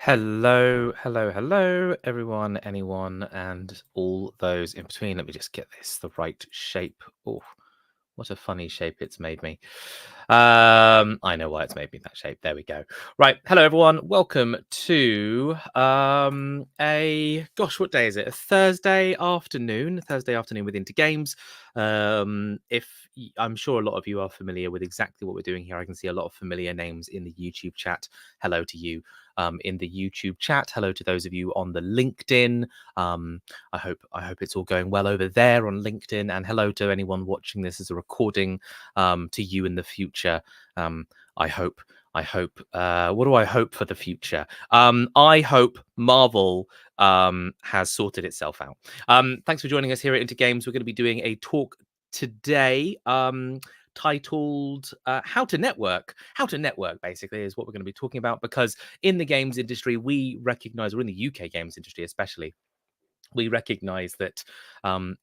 Hello, everyone, anyone, and all those in between. Let me just get this the right shape. Oh, what a funny shape it's made me. I know why it's made me that shape. There we go. Right. Hello, everyone. Welcome to what day is it? A Thursday afternoon with Into Games. I'm sure a lot of you are familiar with exactly what we're doing here. I can see a lot of familiar names in the YouTube chat. Hello to you. In the YouTube chat. Hello to those of you on the LinkedIn. I hope it's all going well over there on LinkedIn. And hello to anyone watching this as a recording to you in the future. I hope. What do I hope for the future? I hope Marvel has sorted itself out. Thanks for joining us here at Into Games. We're going to be doing a talk today. Titled How to Network. How to Network, basically, is what we're going to be talking about, because in the games industry, we recognize, or in the UK games industry especially, we recognize that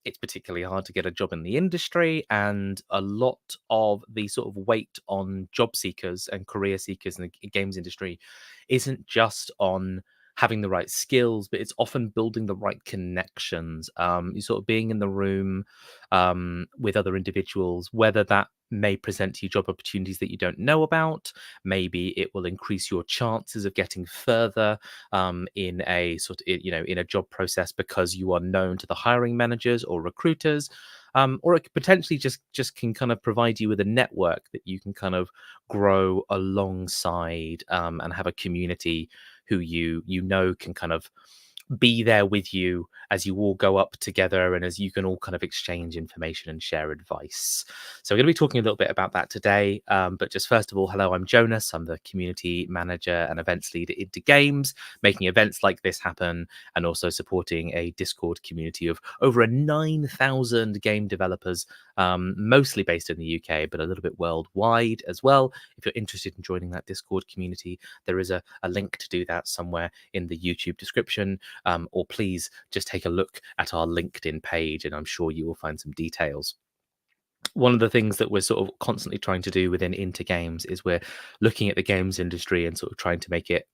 it's particularly hard to get a job in the industry, and a lot of the sort of weight on job seekers and career seekers in the games industry isn't just on having the right skills, but it's often building the right connections. You sort of being in the room with other individuals, whether that may present to you job opportunities that you don't know about. Maybe it will increase your chances of getting further in a in a job process because you are known to the hiring managers or recruiters. Or it could potentially just can kind of provide you with a network that you can kind of grow alongside, and have a community who you know can kind of be there with you as you all go up together, and as you can all kind of exchange information and share advice. So we're going to be talking a little bit about that today. But just first of all, hello, I'm Jonas. I'm the community manager and events leader at Into Games, making events like this happen, and also supporting a Discord community of over 9,000 game developers, mostly based in the UK, but a little bit worldwide as well. If you're interested in joining that Discord community, there is a link to do that somewhere in the YouTube description. Or please just take a look at our LinkedIn page, and I'm sure you will find some details. One of the things that we're sort of constantly trying to do within Into Games is we're looking at the games industry and sort of trying to make it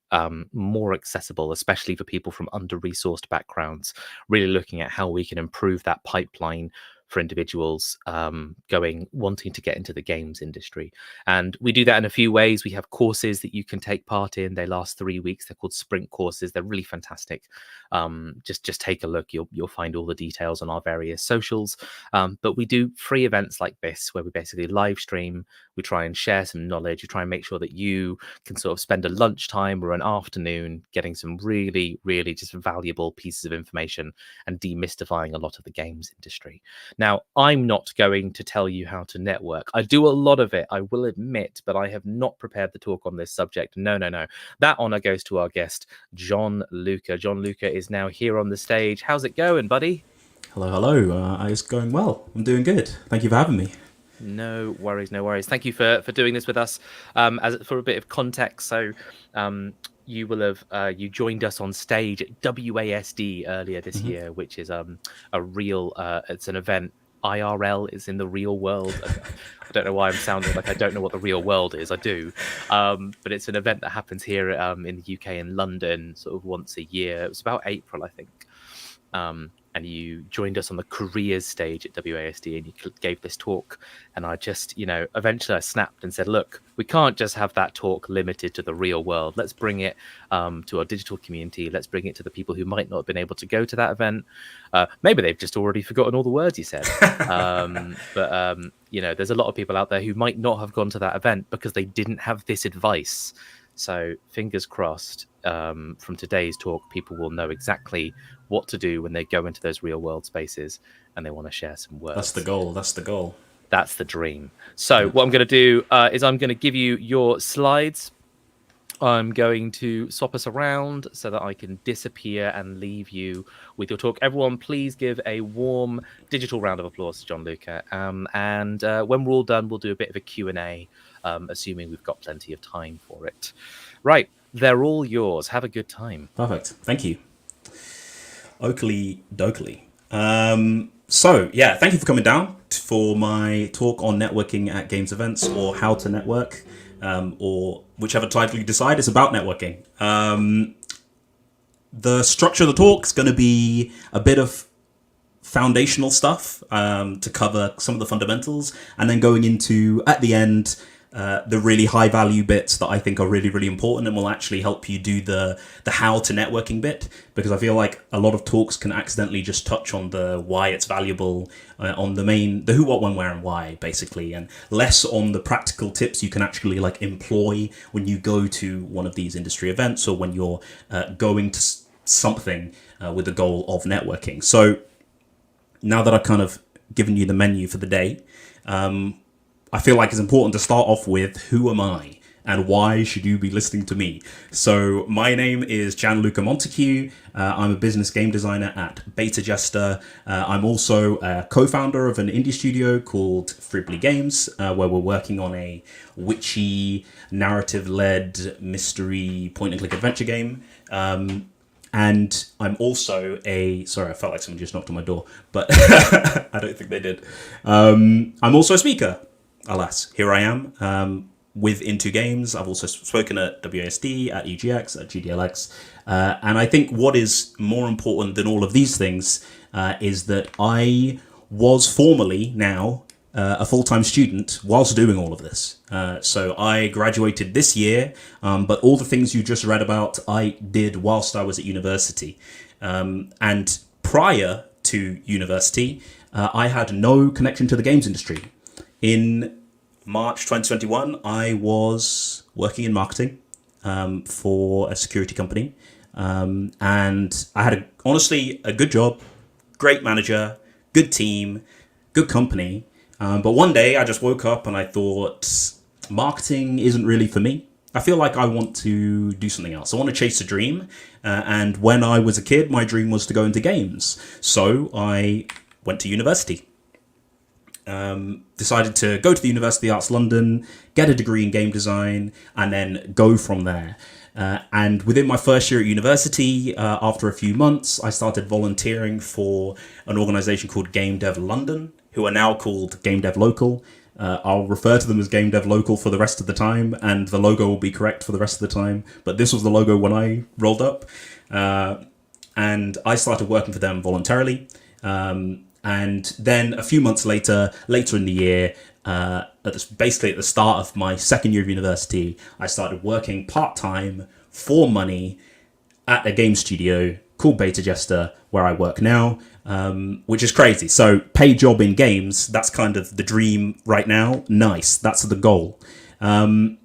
more accessible, especially for people from under-resourced backgrounds, really looking at how we can improve that pipeline for individuals wanting to get into the games industry. And we do that in a few ways. We have courses that you can take part in. They last 3 weeks. They're called sprint courses. They're really fantastic. Just take a look. You'll find all the details on our various socials. But we do free events like this where we basically live stream. We try and share some knowledge. We try and make sure that you can sort of spend a lunchtime or an afternoon getting some really, really just valuable pieces of information and demystifying a lot of the games industry. Now, I'm not going to tell you how to network. I do a lot of it, I will admit, but I have not prepared the talk on this subject. No. That honor goes to our guest, Gianluca. Gianluca is now here on the stage. How's it going, buddy? Hello. It's going well. I'm doing good. Thank you for having me. No worries. Thank you for doing this with us. As for a bit of context, so you will have you joined us on stage at WASD earlier this year, which is a real it's an event. IRL is in the real world. I don't know why I'm sounding like I don't know what the real world is. I do, but it's an event that happens here in the UK in London, sort of once a year. It was about April, I think. And you joined us on the careers stage at WASD, and you gave this talk. And I just, eventually I snapped and said, look, we can't just have that talk limited to the real world. Let's bring it to our digital community. Let's bring it to the people who might not have been able to go to that event. Maybe they've just already forgotten all the words you said. But there's a lot of people out there who might not have gone to that event because they didn't have this advice. So fingers crossed, from today's talk, people will know exactly what to do when they go into those real world spaces and they want to share some words. That's the goal. That's the dream. So what I'm going to do is I'm going to give you your slides. I'm going to swap us around so that I can disappear and leave you with your talk. Everyone, please give a warm digital round of applause to Gianluca. And when we're all done, we'll do a bit of a Q&A, assuming we've got plenty of time for it. Right, they're all yours. Have a good time. Perfect. Thank you. Oakley Dokley. Thank you for coming down for my talk on networking at games events, or how to network, or whichever title you decide. It's about networking. the structure of the talk is going to be a bit of foundational stuff to cover some of the fundamentals, and then going into, at the end, the really high value bits that I think are really, really important and will actually help you do the how to networking bit, because I feel like a lot of talks can accidentally just touch on the why it's valuable, on the who, what, when, where, and why, basically, and less on the practical tips you can actually like employ when you go to one of these industry events or when you're going to something with the goal of networking. So now that I've kind of given you the menu for the day, I feel like it's important to start off with, who am I and why should you be listening to me? So my name is Gianluca Montaque. I'm a business game designer at BetaJester. I'm also a co-founder of an indie studio called Fribbly Games, where we're working on a witchy, narrative-led mystery point-and-click adventure game. And I'm also sorry, I felt like someone just knocked on my door, but I don't think they did. I'm also a speaker. Alas, here I am with Into Games. I've also spoken at WASD, at EGX, at GDLX. And I think what is more important than all of these things is that I was formerly now a full-time student whilst doing all of this. So I graduated this year, but all the things you just read about, I did whilst I was at university. And prior to university, I had no connection to the games industry. In March 2021, I was working in marketing for a security company. And I had, honestly, a good job, great manager, good team, good company. But one day I just woke up and I thought, marketing isn't really for me. I feel like I want to do something else. I want to chase a dream. And when I was a kid, my dream was to go into games. So I went to university. Decided to go to the University of Arts London, get a degree in game design, and then go from there. And within my first year at university, after a few months, I started volunteering for an organisation called Game Dev London, who are now called Game Dev Local. I'll refer to them as Game Dev Local for the rest of the time, and the logo will be correct for the rest of the time. But this was the logo when I rolled up. And I started working for them voluntarily. And then a few months later in the year, basically at the start of my second year of university, I started working part-time for money at a game studio called BetaJester, where I work now, which is crazy. So paid job in games, that's kind of the dream right now. Nice, that's the goal. The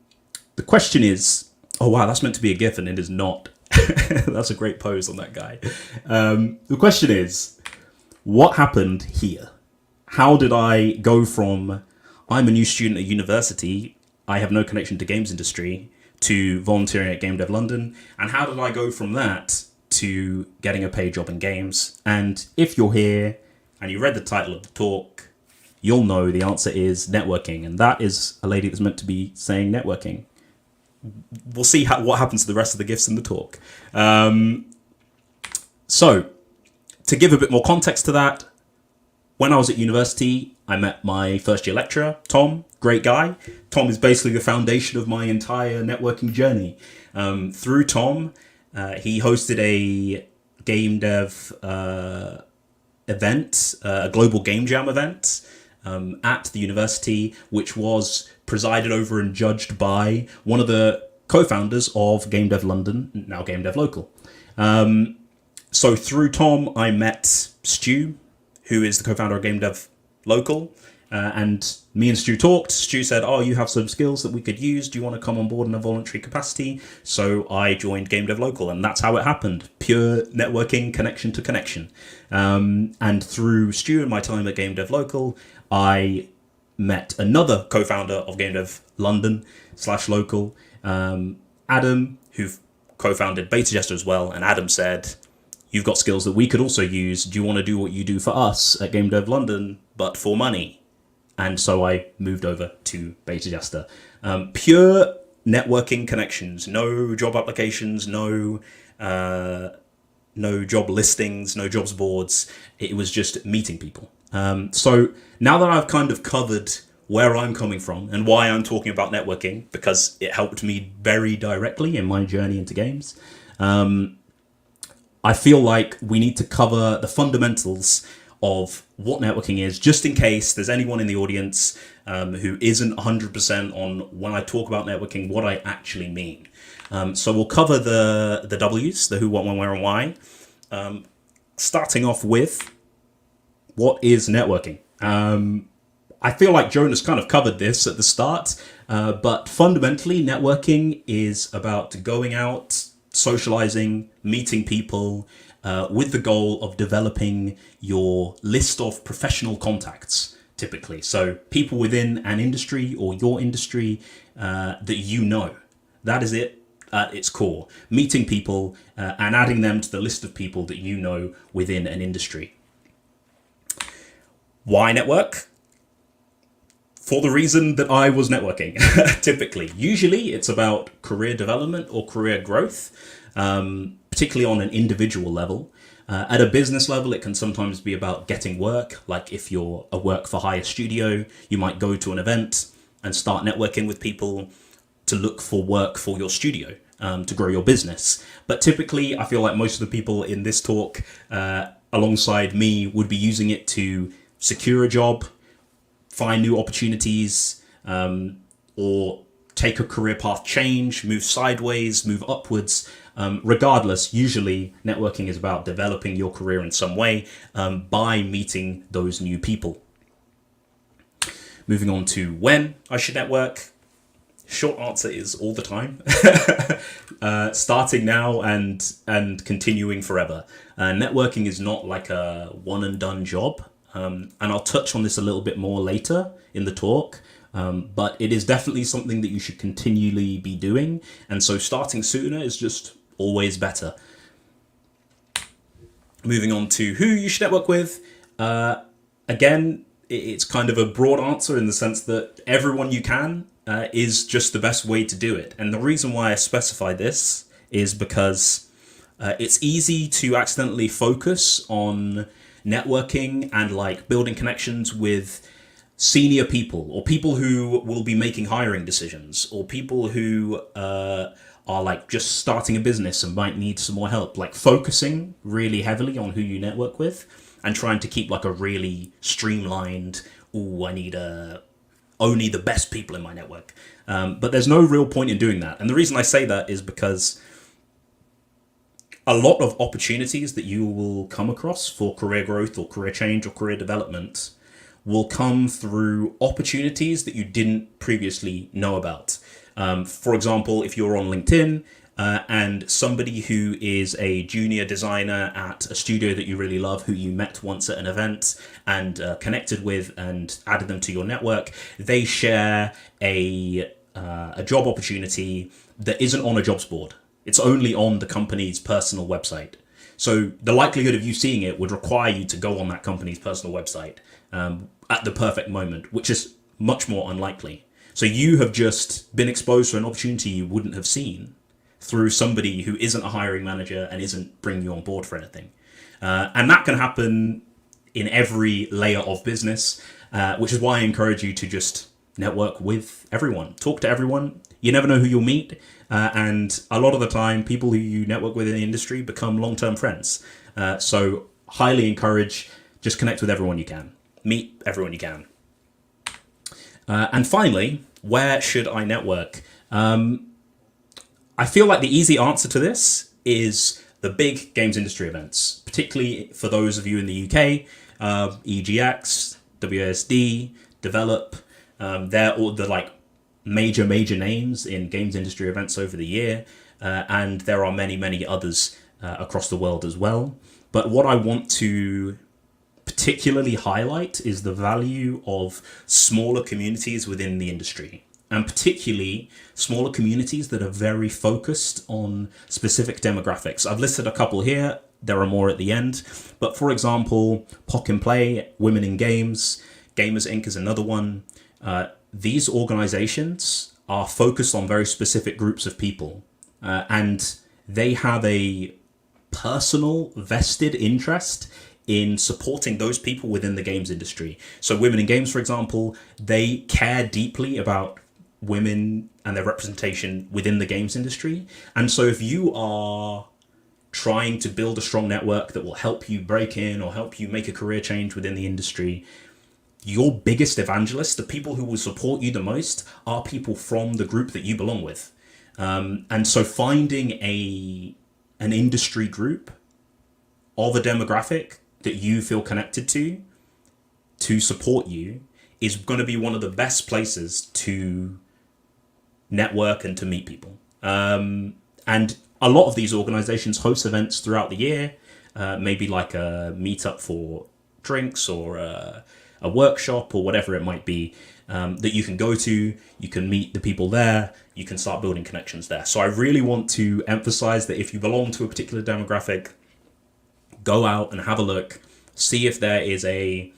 question is, oh wow, that's meant to be a GIF and it is not. That's a great pose on that guy. The question is, what happened here? How did I go from, I'm a new student at university, I have no connection to games industry, to volunteering at Game Dev London? And how did I go from that to getting a paid job in games? And if you're here and you read the title of the talk, you'll know the answer is networking. And that is a lady that's meant to be saying networking. We'll see what happens to the rest of the gifts in the talk. So, to give a bit more context to that, when I was at university, I met my first year lecturer, Tom, great guy. Tom is basically the foundation of my entire networking journey. Through Tom, he hosted a game dev event, a global game jam event at the university, which was presided over and judged by one of the co-founders of Game Dev London, now Game Dev Local. So through Tom, I met Stu, who is the co-founder of Game Dev Local, and me and Stu talked. Stu said, oh, you have some skills that we could use. Do you want to come on board in a voluntary capacity? So I joined Game Dev Local, and that's how it happened. Pure networking, connection to connection. And through Stu and my time at Game Dev Local, I met another co-founder of Game Dev London / Local, Adam, who co-founded BetaJester as well. And Adam said, you've got skills that we could also use. Do you want to do what you do for us at Game Dev London, but for money? And so I moved over to BetaJester. Pure networking connections, no job applications, no job listings, no jobs boards. It was just meeting people. So now that I've kind of covered where I'm coming from and why I'm talking about networking, because it helped me very directly in my journey into games, I feel like we need to cover the fundamentals of what networking is, just in case there's anyone in the audience who isn't 100% on when I talk about networking, what I actually mean. So we'll cover the W's, the who, what, when, where, and why. Starting off with, what is networking? I feel like Jonas kind of covered this at the start, but fundamentally, networking is about going out, socializing, meeting people, with the goal of developing your list of professional contacts, typically. So people within an industry or your industry that you know. That is it at its core. Meeting people and adding them to the list of people that you know within an industry. Why network? For the reason that I was networking, typically. Usually it's about career development or career growth, particularly on an individual level. At a business level, it can sometimes be about getting work. Like if you're a work for hire studio, you might go to an event and start networking with people to look for work for your studio, to grow your business. But typically, I feel like most of the people in this talk, alongside me, would be using it to secure a job, find new opportunities, or take a career path change, move sideways, move upwards. Regardless, usually networking is about developing your career in some way by meeting those new people. Moving on to when I should network. Short answer is all the time. Starting now and continuing forever. Networking is not like a one and done job. And I'll touch on this a little bit more later in the talk. But it is definitely something that you should continually be doing. And so starting sooner is just always better. Moving on to who you should network with. Again, it's kind of a broad answer in the sense that everyone you can is just the best way to do it. And the reason why I specify this is because it's easy to accidentally focus on networking and like building connections with senior people or people who will be making hiring decisions or people who are like just starting a business and might need some more help, like focusing really heavily on who you network with and trying to keep like a really streamlined, I need only the best people in my network. But there's no real point in doing that. And the reason I say that is because a lot of opportunities that you will come across for career growth or career change or career development will come through opportunities that you didn't previously know about. For example, if you're on LinkedIn and somebody who is a junior designer at a studio that you really love, who you met once at an event and connected with and added them to your network, they share a job opportunity that isn't on a jobs board. It's only on the company's personal website. So the likelihood of you seeing it would require you to go on that company's personal website at the perfect moment, which is much more unlikely. So you have just been exposed to an opportunity you wouldn't have seen through somebody who isn't a hiring manager and isn't bringing you on board for anything. And that can happen in every layer of business, which is why I encourage you to just network with everyone, talk to everyone. You never know who you'll meet. And a lot of the time, people who you network with in the industry become long-term friends. So highly encourage, just connect with everyone you can. Meet everyone you can. And finally, where should I network? I feel like the easy answer to this is the big games industry events, particularly for those of you in the UK, EGX, WASD, Develop. They're all the like major names in games industry events over the year, and there are many others across the world as well. But what I want to particularly highlight is the value of smaller communities within the industry, and particularly smaller communities that are very focused on specific demographics. I've listed a couple here. There are more at the end. But for example, POC and Play, Women in Games, Gamers Inc. is another one. These organizations are focused on very specific groups of people, and they have a personal vested interest in supporting those people within the games industry. So Women in Games, for example, they care deeply about women and their representation within the games industry. And so if you are trying to build a strong network that will help you break in or help you make a career change within the industry, your biggest evangelists, the people who will support you the most, are people from the group that you belong with. And so finding an industry group of a demographic that you feel connected to support you is going to be one of the best places to network and to meet people. And a lot of these organizations host events throughout the year, maybe like a meetup for drinks or a workshop or whatever it might be, that you can go to, you can meet the people there, you can start building connections there. So I really want to emphasize that if you belong to a particular demographic, go out and have a look, see if there is the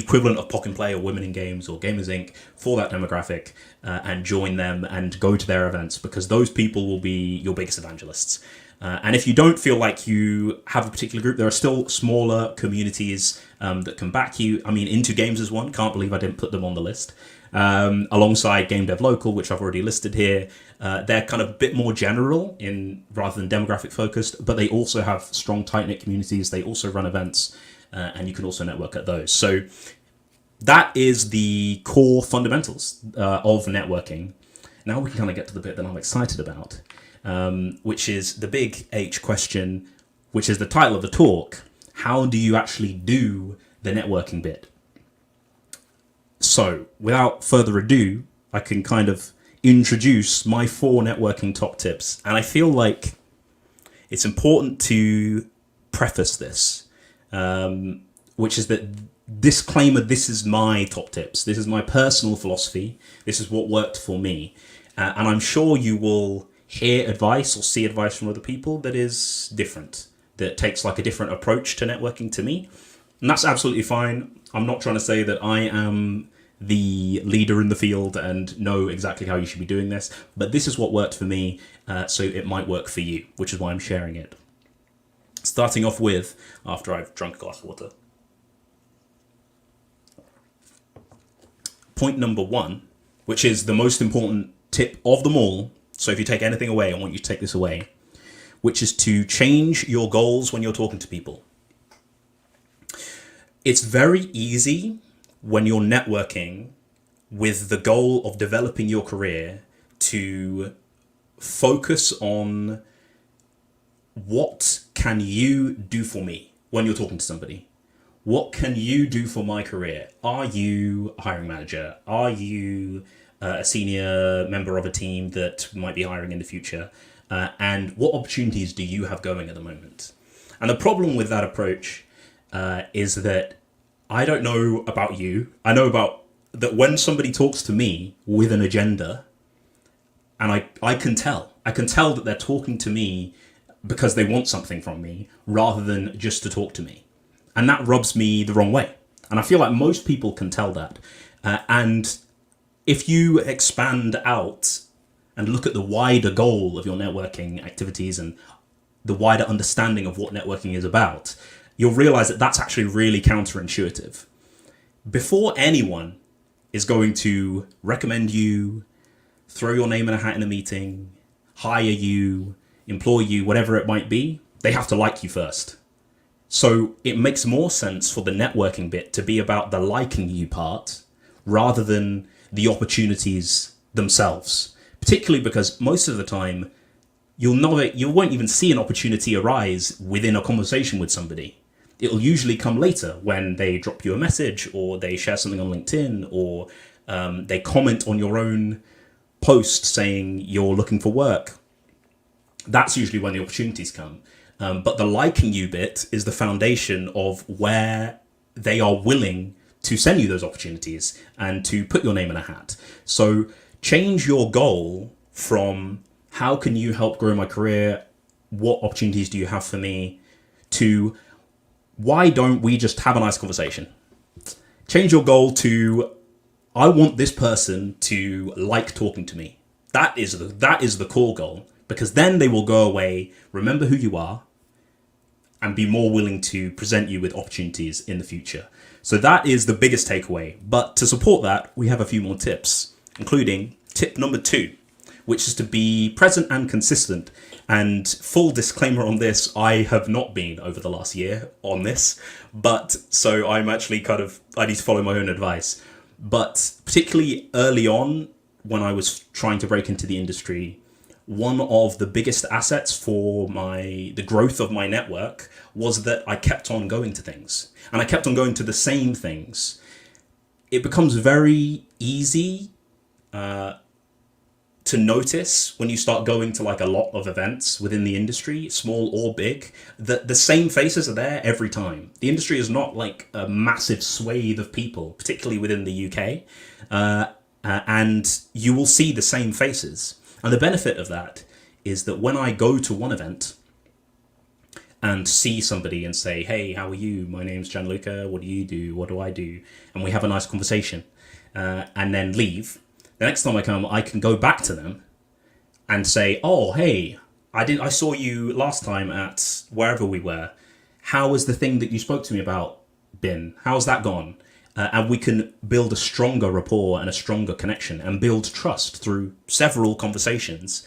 equivalent of Pock and Play or Women in Games or Gamers Inc. for that demographic, and join them and go to their events, because those people will be your biggest evangelists. And if you don't feel like you have a particular group, there are still smaller communities that can back you. I mean, Into Games is one. Can't believe I didn't put them on the list. Alongside Game Dev Local, which I've already listed here. They're kind of a bit more general rather than demographic focused, but they also have strong, tight-knit communities. They also run events, and you can also network at those. So that is the core fundamentals of networking. Now we can kind of get to the bit that I'm excited about, which is the big H question, which is the title of the talk. How do you actually do the networking bit? So without further ado, I can kind of introduce my 4 networking top tips. And I feel like it's important to preface this, which is that disclaimer, this is my top tips. This is my personal philosophy. This is what worked for me. And I'm sure you will hear advice or see advice from other people that is different, that takes like a different approach to networking to me. And that's absolutely fine. I'm not trying to say that I am the leader in the field and know exactly how you should be doing this, but this is what worked for me, so it might work for you, which is why I'm sharing it. Starting off with, after I've drunk a glass of water, point number 1, which is the most important tip of them all. So if you take anything away, I want you to take this away, which is to change your goals when you're talking to people. It's very easy when you're networking with the goal of developing your career to focus on what can you do for me when you're talking to somebody. What can you do for my career? Are you a hiring manager? Are you a senior member of a team that might be hiring in the future? And what opportunities do you have going at the moment? And the problem with that approach is that I don't know about you. I know about that when somebody talks to me with an agenda, and I can tell that they're talking to me because they want something from me rather than just to talk to me. And that rubs me the wrong way. And I feel like most people can tell that. And if you expand out and look at the wider goal of your networking activities and the wider understanding of what networking is about, you'll realize that that's actually really counterintuitive. Before anyone is going to recommend you, throw your name in a hat in a meeting, hire you, employ you, whatever it might be, they have to like you first. So it makes more sense for the networking bit to be about the liking you part rather than the opportunities themselves, particularly because most of the time you won't even see an opportunity arise within a conversation with somebody. It'll usually come later when they drop you a message or they share something on LinkedIn or they comment on your own post saying you're looking for work. That's usually when the opportunities come. But the liking you bit is the foundation of where they are willing to send you those opportunities and to put your name in a hat. So change your goal from how can you help grow my career? What opportunities do you have for me? To why don't we just have a nice conversation? Change your goal to I want this person to like talking to me. That is the core goal, because then they will go away, remember who you are, and be more willing to present you with opportunities in the future. So that is the biggest takeaway. But to support that, we have a few more tips, including tip number 2, which is to be present and consistent. And full disclaimer on this, I have not been over the last year on this, but so I'm actually I need to follow my own advice. But particularly early on, when I was trying to break into the industry, one of the biggest assets for the growth of my network was that I kept on going to things, and I kept on going to the same things. It becomes very easy to notice when you start going to like a lot of events within the industry, small or big, that the same faces are there every time. The industry is not like a massive swathe of people, particularly within the UK, and you will see the same faces. And the benefit of that is that when I go to one event and see somebody and say, hey, how are you? My name's Gianluca. What do you do? What do I do? And we have a nice conversation and then leave. The next time I come, I can go back to them and say, oh, hey, I saw you last time at wherever we were. How was the thing that you spoke to me about been? How's that gone? And we can build a stronger rapport and a stronger connection and build trust through several conversations,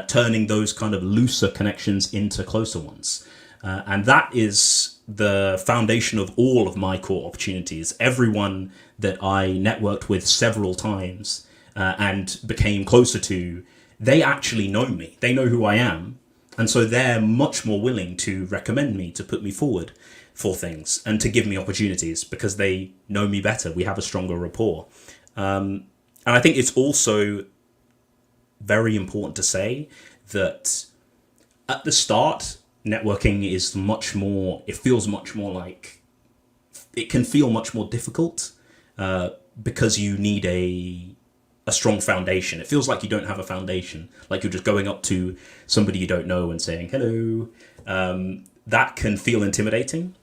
turning those kind of looser connections into closer ones. And that is the foundation of all of my core opportunities. Everyone that I networked with several times and became closer to, they actually know me. They know who I am. And so they're much more willing to recommend me, to put me forward for things and to give me opportunities because they know me better. We have a stronger rapport. And I think it's also very important to say that at the start, networking is much more, it feels much more like, it can feel much more difficult because you need a strong foundation. It feels like you don't have a foundation, like you're just going up to somebody you don't know and saying, hello. That can feel intimidating.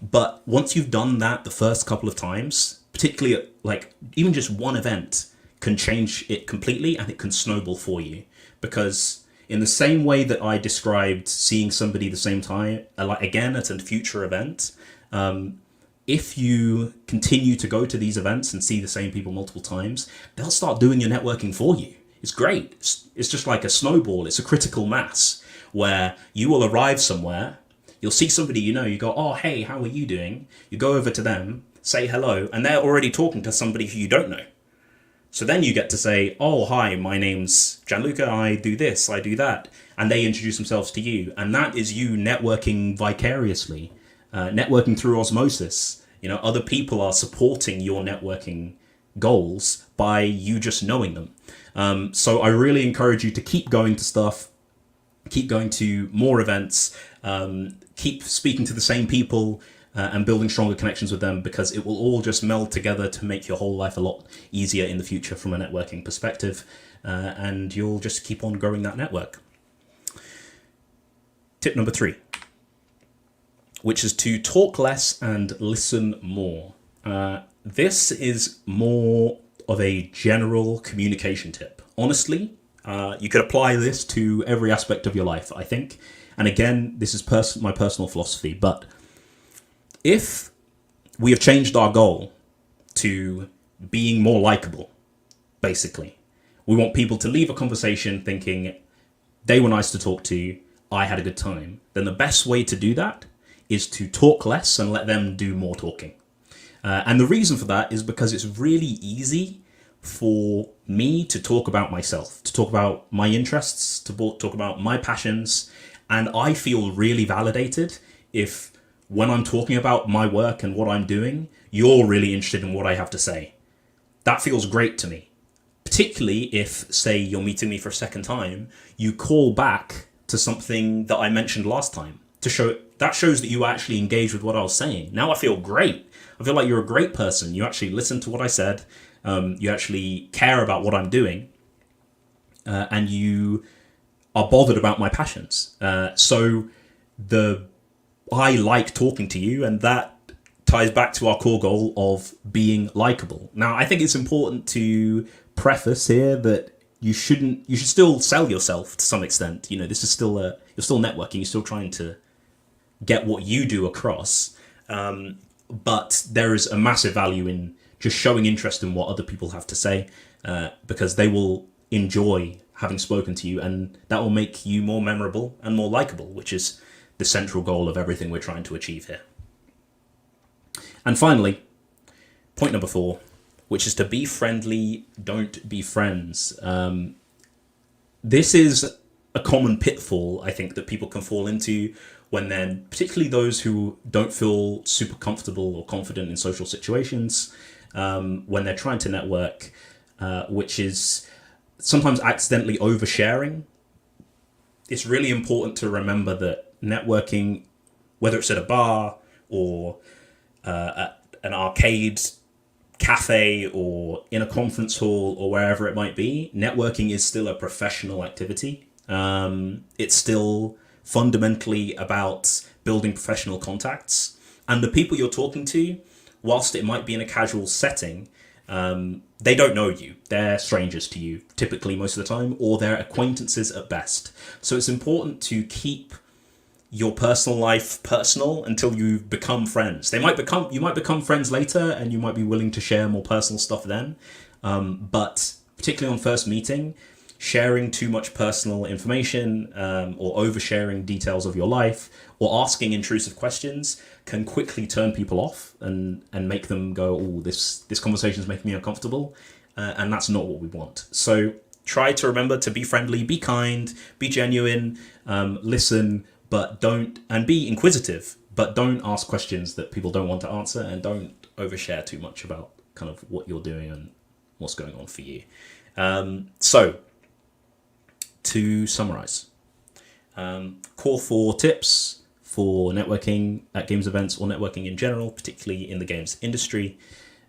But once you've done that the first couple of times, particularly at, like even just one event can change it completely and it can snowball for you. Because in the same way that I described seeing somebody the same time, like again at a future event, if you continue to go to these events and see the same people multiple times, they'll start doing your networking for you. It's great. It's just like a snowball. It's a critical mass where you will arrive somewhere, you'll see somebody you know, you go, oh, hey, how are you doing? You go over to them, say hello, and they're already talking to somebody who you don't know. So then you get to say, oh, hi, my name's Gianluca, I do this, I do that. And they introduce themselves to you. And that is you networking vicariously, networking through osmosis. You know, other people are supporting your networking goals by you just knowing them. So I really encourage you to keep going to stuff, keep going to more events, keep speaking to the same people and building stronger connections with them, because it will all just meld together to make your whole life a lot easier in the future from a networking perspective. And you'll just keep on growing that network. Tip number 3, which is to talk less and listen more. This is more of a general communication tip. Honestly, you could apply this to every aspect of your life, I think. And again, this is my personal philosophy. But if we have changed our goal to being more likable, basically, we want people to leave a conversation thinking they were nice to talk to, I had a good time, then the best way to do that is to talk less and let them do more talking. And the reason for that is because it's really easy for me to talk about myself, to talk about my interests, to talk about my passions. And I feel really validated if when I'm talking about my work and what I'm doing, you're really interested in what I have to say. That feels great to me. Particularly if, say, you're meeting me for a second time, you call back to something that I mentioned last time to show that shows that you actually engage with what I was saying. Now I feel great. I feel like you're a great person. You actually listen to what I said. You actually care about what I'm doing. And you are bothered about my passions. So I like talking to you, and that ties back to our core goal of being likable. Now, I think it's important to preface here that you should still sell yourself to some extent. You know, this is still you're still networking. You're still trying to get what you do across. But there is a massive value in just showing interest in what other people have to say, because they will enjoy having spoken to you, and that will make you more memorable and more likable, which is the central goal of everything we're trying to achieve here. And finally, point number 4, which is to be friendly, don't be friends. This is a common pitfall, I think, that people can fall into when then, particularly those who don't feel super comfortable or confident in social situations, when they're trying to network, which is sometimes accidentally oversharing. It's really important to remember that networking, whether it's at a bar or at an arcade cafe or in a conference hall or wherever it might be, networking is still a professional activity. It's still fundamentally about building professional contacts. And the people you're talking to, whilst it might be in a casual setting, they don't know you. They're strangers to you, typically most of the time, or they're acquaintances at best. So it's important to keep your personal life personal until you become friends. You might become friends later, and you might be willing to share more personal stuff then. But particularly on first meeting, sharing too much personal information or oversharing details of your life or asking intrusive questions can quickly turn people off and make them go, oh, this conversation is making me uncomfortable. And that's not what we want. So try to remember to be friendly, be kind, be genuine, listen, and be inquisitive, but don't ask questions that people don't want to answer, and don't overshare too much about kind of what you're doing and what's going on for you. So to summarize, core 4 tips for networking at games events or networking in general, particularly in the games industry.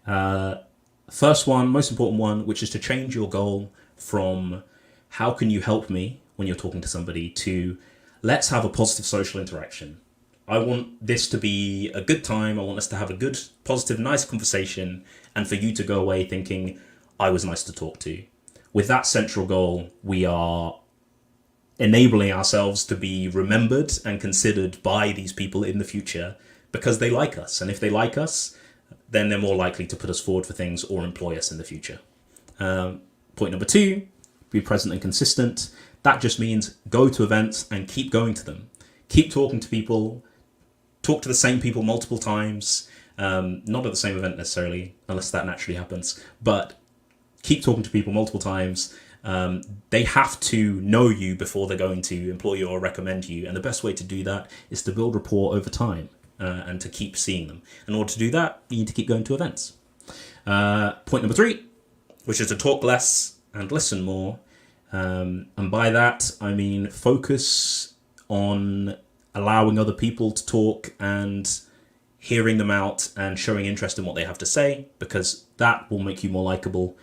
First one, most important one, which is to change your goal from how can you help me when you're talking to somebody to let's have a positive social interaction. I want this to be a good time. I want us to have a good, positive, nice conversation, and for you to go away thinking, I was nice to talk to. With that central goal, we are enabling ourselves to be remembered and considered by these people in the future because they like us. And if they like us, then they're more likely to put us forward for things or employ us in the future. Point number 2, be present and consistent. That just means go to events and keep going to them. Keep talking to people. Talk to the same people multiple times. Not at the same event necessarily, unless that naturally happens. But keep talking to people multiple times. They have to know you before they're going to employ you or recommend you. And the best way to do that is to build rapport over time and to keep seeing them. In order to do that, you need to keep going to events. Point number 3, which is to talk less and listen more. And by that, I mean focus on allowing other people to talk and hearing them out and showing interest in what they have to say, because that will make you more likable,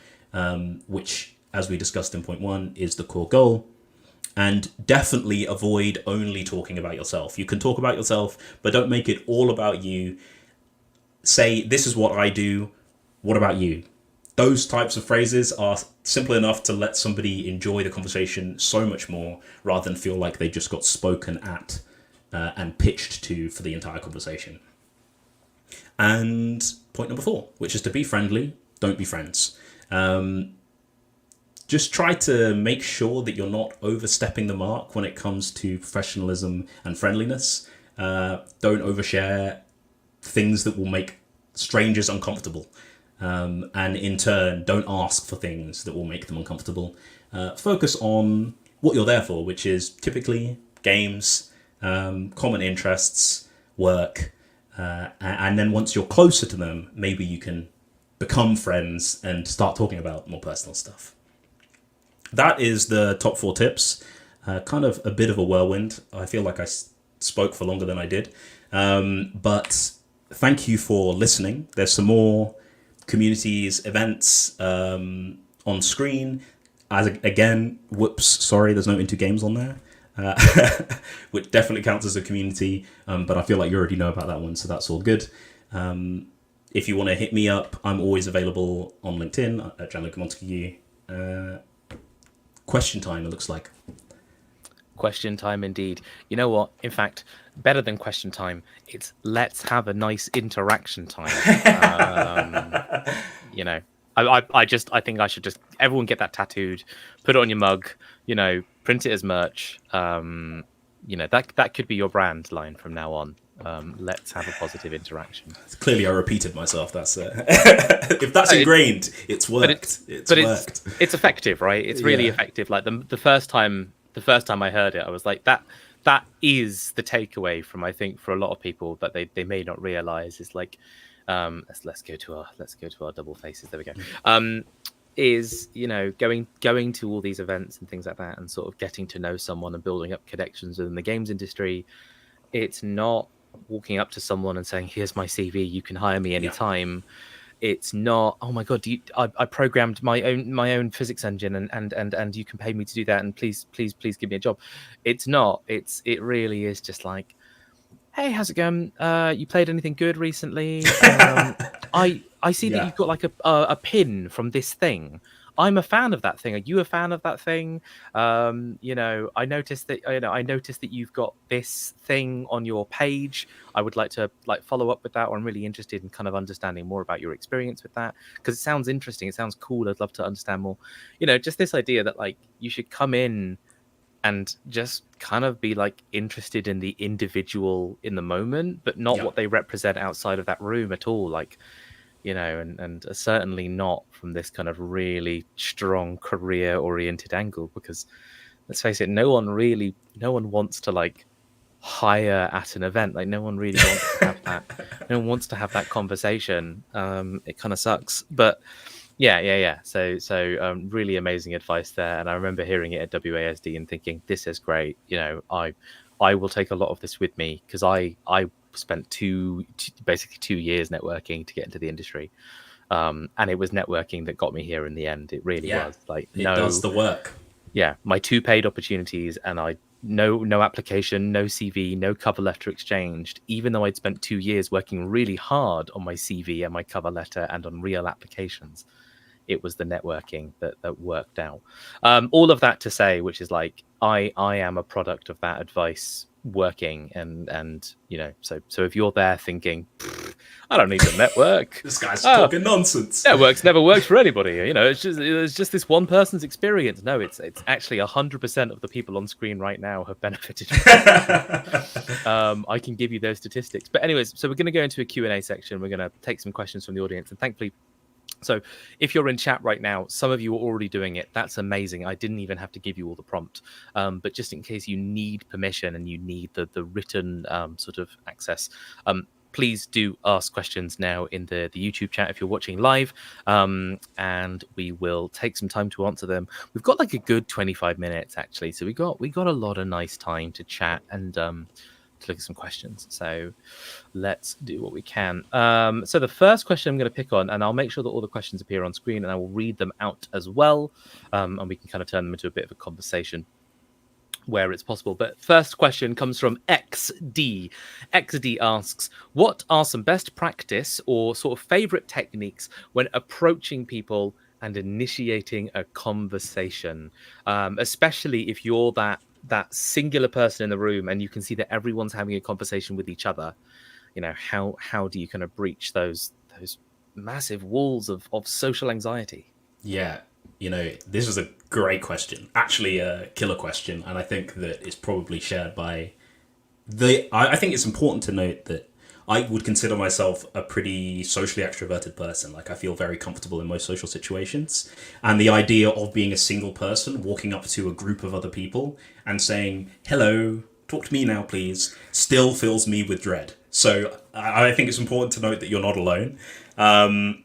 which, as we discussed in point 1, is the core goal. And definitely avoid only talking about yourself. You can talk about yourself, but don't make it all about you. Say, this is what I do. What about you? Those types of phrases are simple enough to let somebody enjoy the conversation so much more rather than feel like they just got spoken at and pitched to for the entire conversation. And point number 4, which is to be friendly, don't be friends. Just try to make sure that you're not overstepping the mark when it comes to professionalism and friendliness. Don't overshare things that will make strangers uncomfortable. And in turn, don't ask for things that will make them uncomfortable. Focus on what you're there for, which is typically games, common interests, work, and then once you're closer to them, maybe you can become friends and start talking about more personal stuff. That is the top 4 tips. Kind of a bit of a whirlwind. I feel like I spoke for longer than I did. But thank you for listening. There's some more communities, events on screen. Again, whoops, sorry, there's no Into Games on there. Which definitely counts as a community, but I feel like you already know about that one, so that's all good. If you want to hit me up, I'm always available on LinkedIn at Gianluca Montaque. Question time, it looks like. Question time indeed. You know what? In fact, better than question time, it's let's have a nice interaction time. You know, I think I should just everyone get that tattooed, put it on your mug, print it as merch. That could be your brand line from now on. Let's have a positive interaction. Clearly, I repeated myself. That's if that's ingrained, it's worked. It's effective, right? It's really effective. Like the first time I heard it, I was like, that is the takeaway from, I think, for a lot of people that they may not realize is like, let's go to our double faces. There we go. Is going to all these events and things like that, and sort of getting to know someone and building up connections within the games industry. It's not walking up to someone and saying, "Here's my CV. You can hire me anytime." It's not, "Oh my god, I programmed my own physics engine and you can pay me to do that, and please give me a job." It's not. It really is just like, "Hey, how's it going? You played anything good recently? I see that you've got like a pin from this thing. I'm a fan of that thing. Are you a fan of that thing? I noticed that you've got this thing on your page. I would like to follow up with that, or I'm really interested in kind of understanding more about your experience with that, because it sounds interesting. It sounds cool. I'd love to understand more. Just this idea that like you should come in and just kind of be like interested in the individual in the moment, but not what they represent outside of that room at all. Like, and certainly not from this kind of really strong career oriented angle, because let's face it, no one wants to like hire at an event. Like no one really wants to have that. No one wants to have that conversation. It kind of sucks, but yeah. So really amazing advice there. And I remember hearing it at WASD and thinking, this is great. I will take a lot of this with me, because I spent basically 2 years networking to get into the industry. And it was networking that got me here in the end. It really was. Like, it does the work. Yeah. My 2 paid opportunities, and no application, no CV, no cover letter exchanged, even though I'd spent 2 years working really hard on my CV and my cover letter and on real applications. It was the networking that worked out. All of that to say, which is like, I am a product of that advice working, and so if you're there thinking, I don't need to network, this guy's talking nonsense. Networks never works for anybody. It's just this one person's experience. No, it's actually 100% of the people on screen right now have benefited from it. I can give you those statistics. But anyways, so we're going to go into a Q&A section. We're going to take some questions from the audience, and thankfully, so if you're in chat right now, some of you are already doing it. That's amazing. I didn't even have to give you all the prompt. But just in case you need permission and you need the written sort of access, please do ask questions now in the YouTube chat if you're watching live, and we will take some time to answer them. We've got like a good 25 minutes actually, so we got a lot of nice time to chat and to look at some questions. So let's do what we can. So the first question I'm going to pick on, and I'll make sure that all the questions appear on screen, and I will read them out as well, and we can kind of turn them into a bit of a conversation where it's possible. But first question comes from XD. XD asks, what are some best practice or sort of favorite techniques when approaching people and initiating a conversation, especially if you're that singular person in the room and you can see that everyone's having a conversation with each other? How do you kind of breach those massive walls of social anxiety? Yeah, this is a great question, actually a killer question, and I think that it's probably shared by I think it's important to note that I would consider myself a pretty socially extroverted person. Like, I feel very comfortable in most social situations. And the idea of being a single person, walking up to a group of other people and saying, hello, talk to me now, please, still fills me with dread. So I think it's important to note that you're not alone. And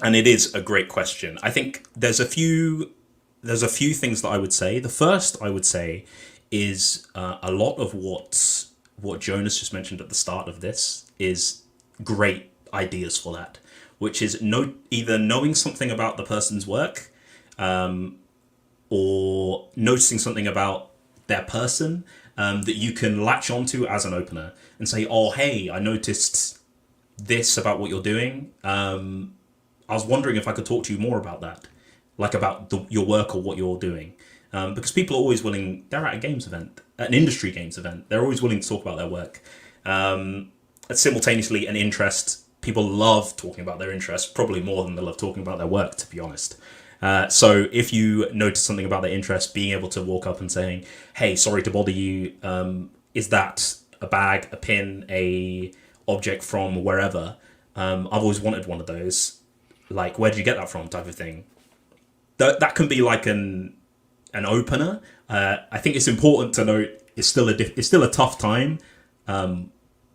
it is a great question. I think there's a few things that I would say. The first I would say is a lot of what Jonas just mentioned at the start of this is great ideas for that, which is either knowing something about the person's work, or noticing something about their person that you can latch onto as an opener and say, oh, hey, I noticed this about what you're doing. I was wondering if I could talk to you more about that, like about your work or what you're doing. Because people are always willing, they're at a games event, an industry games event, they're always willing to talk about their work. Simultaneously, an interest people love talking about their interests, probably more than they love talking about their work, to be honest. So if you notice something about their interest, being able to walk up and saying, "Hey, sorry to bother you. Is that a bag, a pin, a object from wherever? I've always wanted one of those. Like, where did you get that from?" Type of thing. That can be like an opener. I think it's important to note it's still a tough time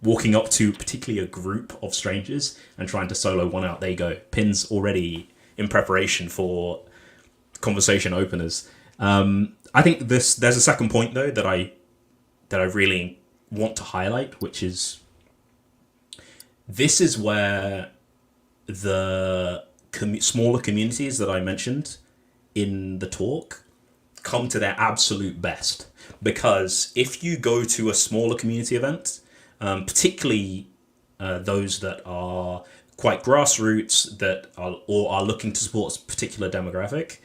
walking up to particularly a group of strangers and trying to solo one out. There you go, pins already in preparation for conversation openers. I think there's a second point though that I really want to highlight, which is this is where the smaller communities that I mentioned in the talk come to their absolute best. Because if you go to a smaller community event, particularly those that are quite grassroots or are looking to support a particular demographic,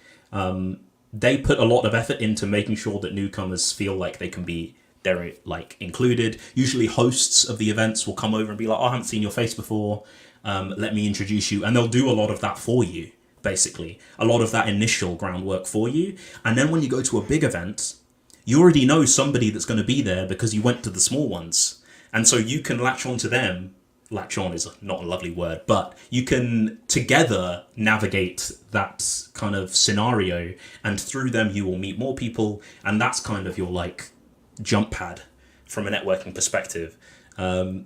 they put a lot of effort into making sure that newcomers feel like they're like included. Usually hosts of the events will come over and be like, "Oh, I haven't seen your face before. Let me introduce you." And they'll do a lot of that for you, basically. A lot of that initial groundwork for you. And then when you go to a big event, you already know somebody that's going to be there because you went to the small ones. And so you can latch on to them. Latch on is not a lovely word, but you can together navigate that kind of scenario, and through them you will meet more people, and that's kind of your like jump pad from a networking perspective.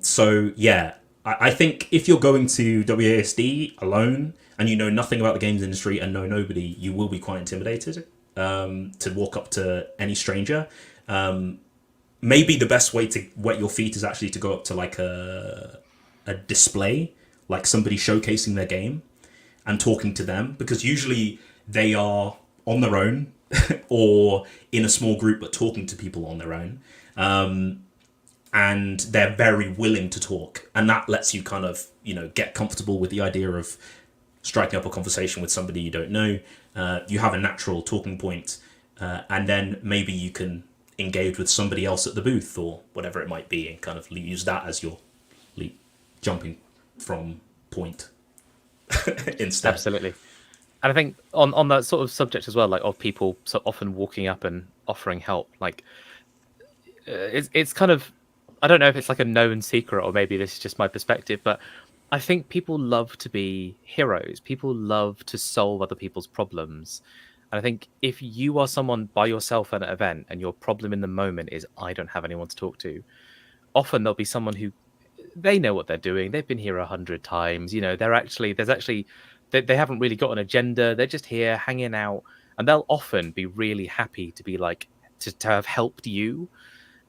So yeah, I think if you're going to WASD alone and you know nothing about the games industry and know nobody, you will be quite intimidated to walk up to any stranger. Maybe the best way to wet your feet is actually to go up to like a display, like somebody showcasing their game and talking to them, because usually they are on their own or in a small group but talking to people on their own, and they're very willing to talk, and that lets you kind of get comfortable with the idea of striking up a conversation with somebody you don't know. You have a natural talking point, and then maybe you can engage with somebody else at the booth or whatever it might be and kind of use that as your jumping from point instead. Absolutely. And I think on that sort of subject as well, like of people so often walking up and offering help, like it's kind of, I don't know if it's like a known secret or maybe this is just my perspective, but I think people love to be heroes. People love to solve other people's problems. And I think if you are someone by yourself at an event and your problem in the moment is, I don't have anyone to talk to, often there'll be someone who, they know what they're doing. They've been here 100 times. They haven't really got an agenda. They're just here hanging out, and they'll often be really happy to be like, to have helped you.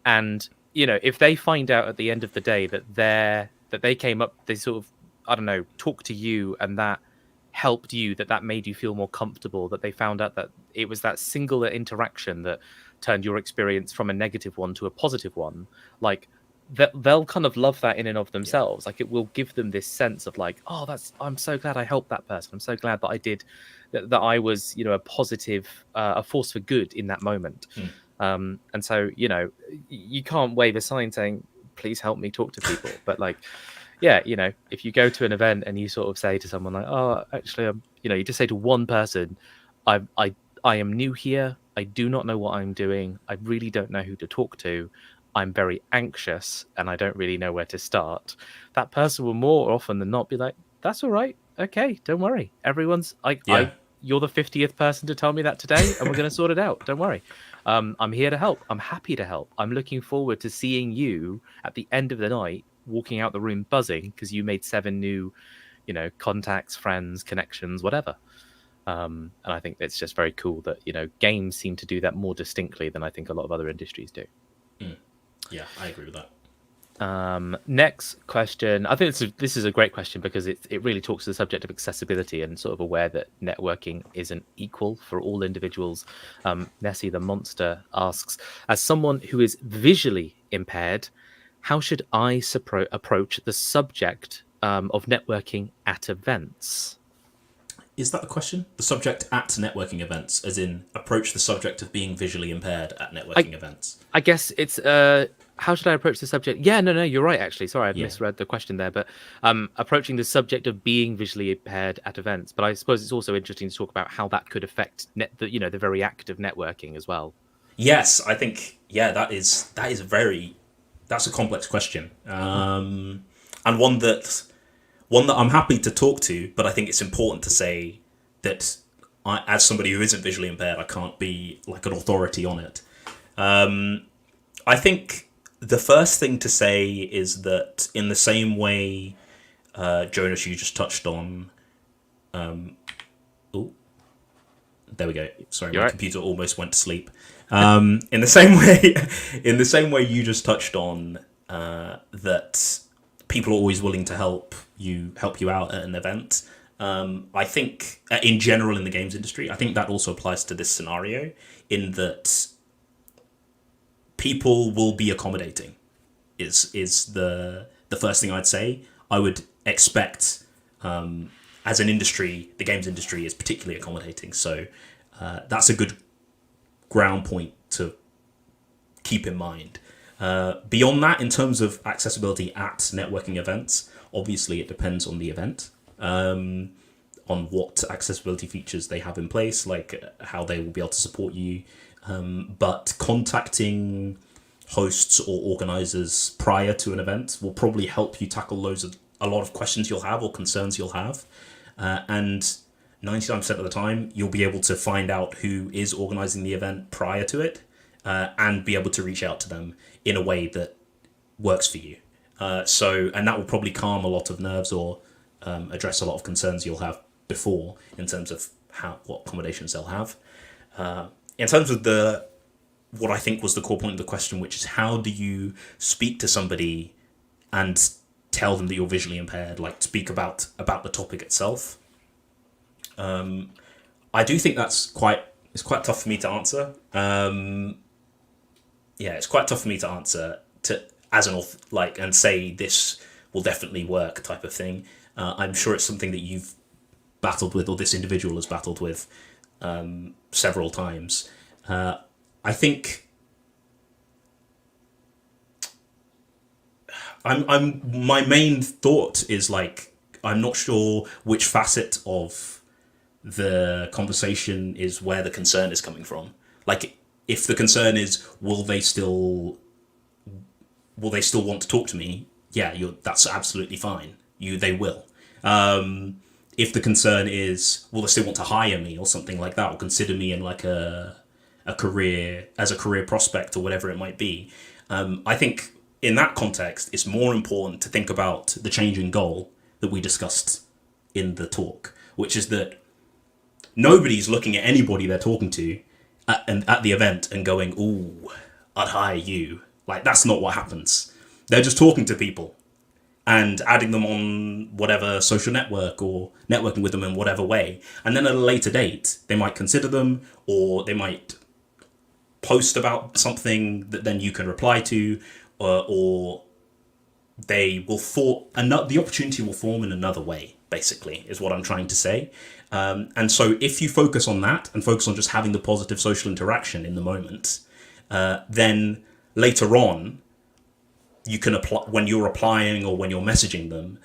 And, if they find out at the end of the day that they came up, they sort of, I don't know, talked to you and that helped you, that made you feel more comfortable, that they found out that it was that singular interaction that turned your experience from a negative one to a positive one, like, they'll kind of love that in and of themselves. Like, it will give them this sense of like, oh, I'm so glad I helped that person. I'm so glad that I did, that I was, a positive, a force for good in that moment. And so, you can't wave a sign saying, please help me talk to people. But like, yeah, if you go to an event and you sort of say to someone like, oh, actually, you just say to one person, I am new here. I do not know what I'm doing. I really don't know who to talk to. I'm very anxious and I don't really know where to start. That person will more often than not be like, that's all right. Okay, don't worry. Everyone's you're the 50th person to tell me that today, and we're going to sort it out. Don't worry. I'm here to help. I'm happy to help. I'm looking forward to seeing you at the end of the night, walking out the room buzzing because you made 7 new, contacts, friends, connections, whatever. And I think it's just very cool that, games seem to do that more distinctly than I think a lot of other industries do. Yeah, I agree with that. Next question. I think this is a great question because it really talks to the subject of accessibility and sort of aware that networking isn't equal for all individuals. Nessie the Monster asks, as someone who is visually impaired, how should I approach the subject of networking at events? Is that the question? The subject at networking events, as in approach the subject of being visually impaired at networking events? I guess it's how should I approach the subject? Yeah, no, you're right. Actually, sorry, I'd Yeah. misread the question there. But approaching the subject of being visually impaired at events. But I suppose it's also interesting to talk about how that could affect the very act of networking as well. Yes, I think that's a complex question, and one that I'm happy to talk to. But I think it's important to say that as somebody who isn't visually impaired, I can't be like an authority on it. I think the first thing to say is that in the same way, Jonas, you just touched on. Oh, there we go. Sorry, You're my right. computer almost went to sleep. In the same way, in the same way you just touched on that people are always willing to help you out at an event. I think in general in the games industry, I think that also applies to this scenario in that people will be accommodating. Is the first thing I'd say. I would expect as an industry, the games industry is particularly accommodating. So that's a good ground point to keep in mind. Beyond that, in terms of accessibility at networking events, obviously it depends on the event, on what accessibility features they have in place, like how they will be able to support you. But contacting hosts or organizers prior to an event will probably help you tackle a lot of questions you'll have or concerns you'll have. And 99% of the time, you'll be able to find out who is organizing the event prior to it, and be able to reach out to them in a way that works for you. And that will probably calm a lot of nerves or address a lot of concerns you'll have before in terms of what accommodations they'll have. In terms of what I think was the core point of the question, which is how do you speak to somebody and tell them that you're visually impaired, like speak about the topic itself. I do think it's quite tough for me to answer. It's quite tough for me to answer as an author, like, and say this will definitely work type of thing. I'm sure it's something that you've battled with, or this individual has battled with several times. I think my main thought is like I'm not sure which facet of the conversation is where the concern is coming from. Like, if the concern is will they still want to talk to me? Yeah, that's absolutely fine. They will. If the concern is will they still want to hire me or something like that, or consider me in like a career prospect or whatever it might be, I think in that context it's more important to think about the change in goal that we discussed in the talk, which is that nobody's looking at anybody they're talking to at the event and going, "Ooh, I'd hire you." Like, that's not what happens. They're just talking to people and adding them on whatever social network or networking with them in whatever way. And then at a later date, they might consider them, or they might post about something that then you can reply to, or they will the opportunity will form in another way, basically, is what I'm trying to say. And so if you focus on that and focus on just having the positive social interaction in the moment, then later on, you can apply when you're applying or when you're messaging them,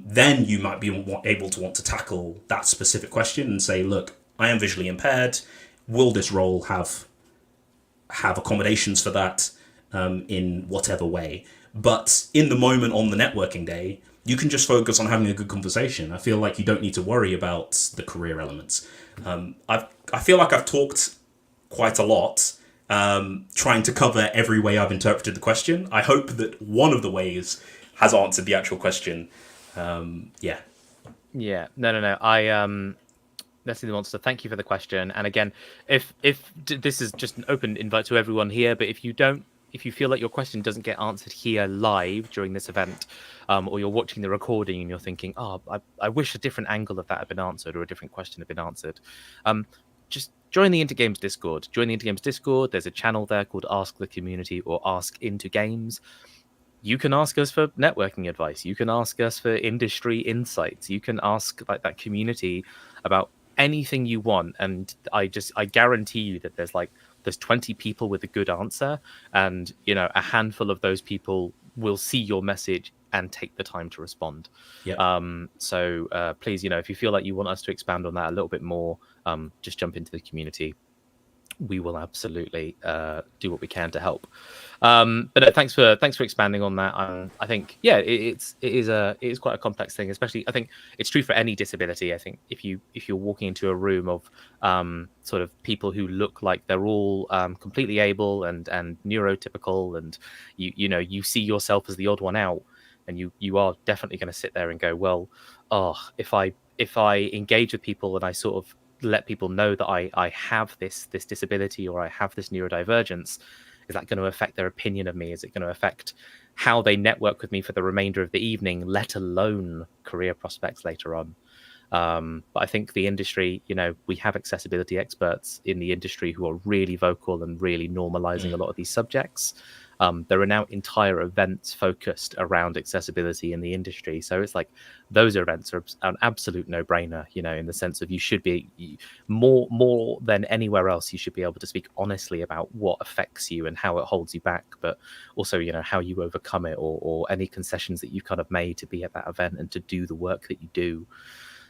then you might be able to want to tackle that specific question and say, look, I am visually impaired. Will this role have accommodations for that in whatever way? But in the moment on the networking day, you can just focus on having a good conversation. I feel like you don't need to worry about the career elements. I feel like I've talked quite a lot, trying to cover every way I've interpreted the question. I hope that one of the ways has answered the actual question. Yeah. Yeah. No. Leslie the Monster, thank you for the question. And again, if this is just an open invite to everyone here, but if you feel like your question doesn't get answered here live during this event, or you're watching the recording and you're thinking, oh, I wish a different angle of that had been answered, or a different question had been answered, just join the Intergames Discord. Join the Intergames Discord. There's a channel there called Ask the Community or Ask Into Games. You can ask us for networking advice. You can ask us for industry insights. You can ask like that community about anything you want. And I guarantee you that there's like there's 20 people with a good answer, and a handful of those people will see your message and take the time to respond. Yep. So please, if you feel like you want us to expand on that a little bit more, just jump into the community. We will absolutely do what we can to help. But no, thanks for expanding on that. I think it is quite a complex thing, especially I think it's true for any disability. I think if you're walking into a room of sort of people who look like they're all completely able and neurotypical, and you see yourself as the odd one out, and you are definitely going to sit there and go, well, if I engage with people and I sort of let people know that I have this disability or I have this neurodivergence, is that going to affect their opinion of me? Is it going to affect how they network with me for the remainder of the evening, let alone career prospects later on? But I think the industry, we have accessibility experts in the industry who are really vocal and really normalizing a lot of these subjects. There are now entire events focused around accessibility in the industry. So it's like those events are an absolute no-brainer, in the sense of you should be more than anywhere else. You should be able to speak honestly about what affects you and how it holds you back, but also, how you overcome it, or any concessions that you've kind of made to be at that event and to do the work that you do.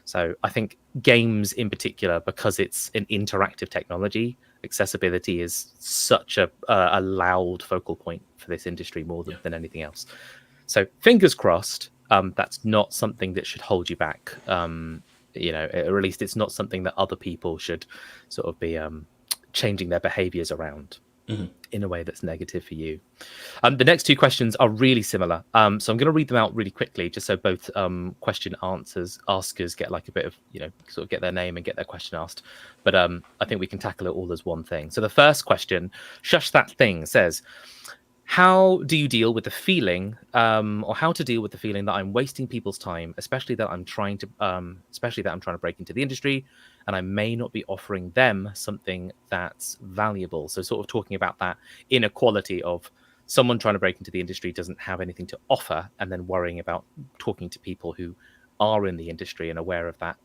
So I think games in particular, because it's an interactive technology, accessibility is such a loud focal point for this industry more than anything else. So fingers crossed, that's not something that should hold you back. Or at least it's not something that other people should sort of be changing their behaviors around in a way that's negative for you. The next two questions are really similar. So I'm going to read them out really quickly, just so both question askers get like a bit of, sort of get their name and get their question asked. But I think we can tackle it all as one thing. So the first question, Shush That Thing, says, how do you deal with the feeling, or how to deal with the feeling that I'm wasting people's time, especially that I'm trying to break into the industry, and I may not be offering them something that's valuable. So sort of talking about that inequality of someone trying to break into the industry doesn't have anything to offer, and then worrying about talking to people who are in the industry and aware of that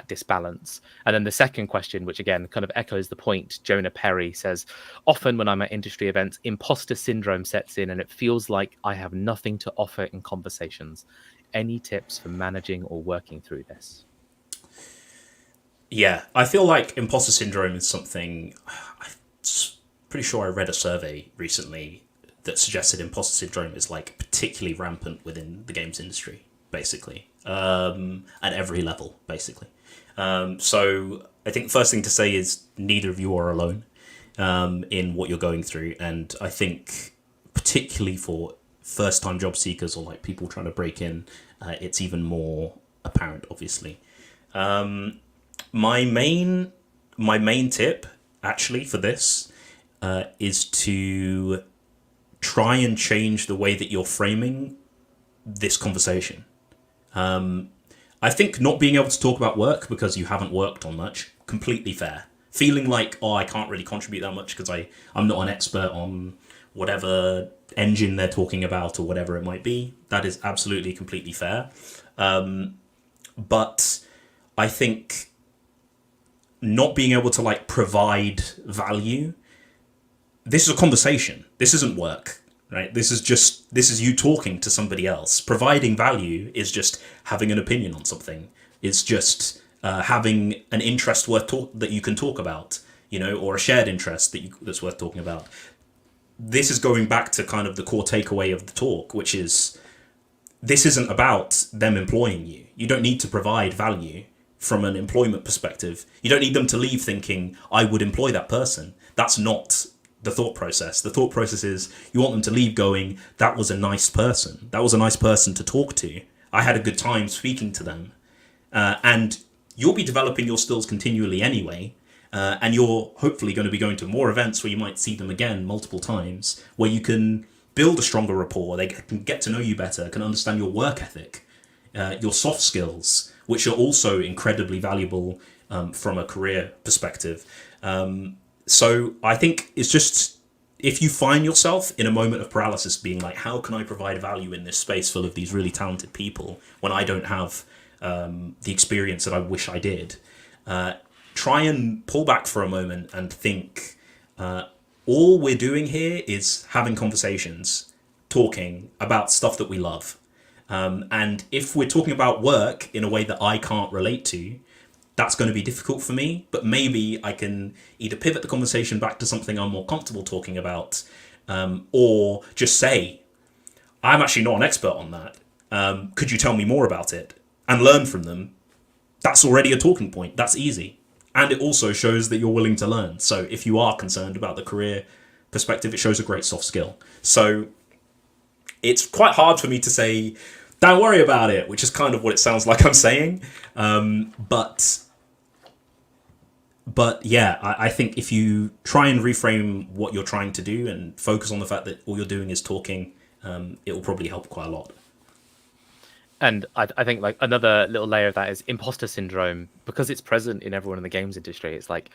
disbalance. And then the second question, which again kind of echoes the point, Jonah Perry says, often when I'm at industry events, imposter syndrome sets in and it feels like I have nothing to offer in conversations. Any tips for managing or working through this? Yeah, I feel like imposter syndrome is something, I'm pretty sure I read a survey recently that suggested imposter syndrome is like particularly rampant within the games industry, basically, at every level, basically. So I think the first thing to say is neither of you are alone in what you're going through. And I think particularly for first-time job seekers or like people trying to break in, it's even more apparent, obviously. My main tip actually for this is to try and change the way that you're framing this conversation. I think not being able to talk about work because you haven't worked on much, completely fair. Feeling like, I can't really contribute that much because I'm not an expert on whatever engine they're talking about or whatever it might be, that is absolutely completely fair. But I think not being able to like provide value, this is a conversation. This isn't work. Right? This is you talking to somebody else. Providing value is just having an opinion on something. It's just having an interest that you can talk about, or a shared interest that's worth talking about. This is going back to kind of the core takeaway of the talk, which is this isn't about them employing you. You don't need to provide value from an employment perspective. You don't need them to leave thinking, I would employ that person. That's not the thought process. The thought process is you want them to leave going, that was a nice person. That was a nice person to talk to. I had a good time speaking to them. And you'll be developing your skills continually anyway. And you're hopefully going to be going to more events where you might see them again multiple times, where you can build a stronger rapport. They can get to know you better, can understand your work ethic, your soft skills, which are also incredibly valuable from a career perspective. So I think it's just, if you find yourself in a moment of paralysis being like, how can I provide value in this space full of these really talented people when I don't have the experience that I wish I did? try and pull back for a moment and think, all we're doing here is having conversations, talking about stuff that we love. And if we're talking about work in a way that I can't relate to, that's going to be difficult for me. But maybe I can either pivot the conversation back to something I'm more comfortable talking about, or just say, I'm actually not an expert on that. Could you tell me more about it? And learn from them. That's already a talking point. That's easy. And it also shows that you're willing to learn. So if you are concerned about the career perspective, it shows a great soft skill. So it's quite hard for me to say, don't worry about it, which is kind of what it sounds like I'm saying. But yeah, I think if you try and reframe what you're trying to do and focus on the fact that all you're doing is talking, it will probably help quite a lot. And I think like another little layer of that is imposter syndrome, because it's present in everyone in the games industry. It's like,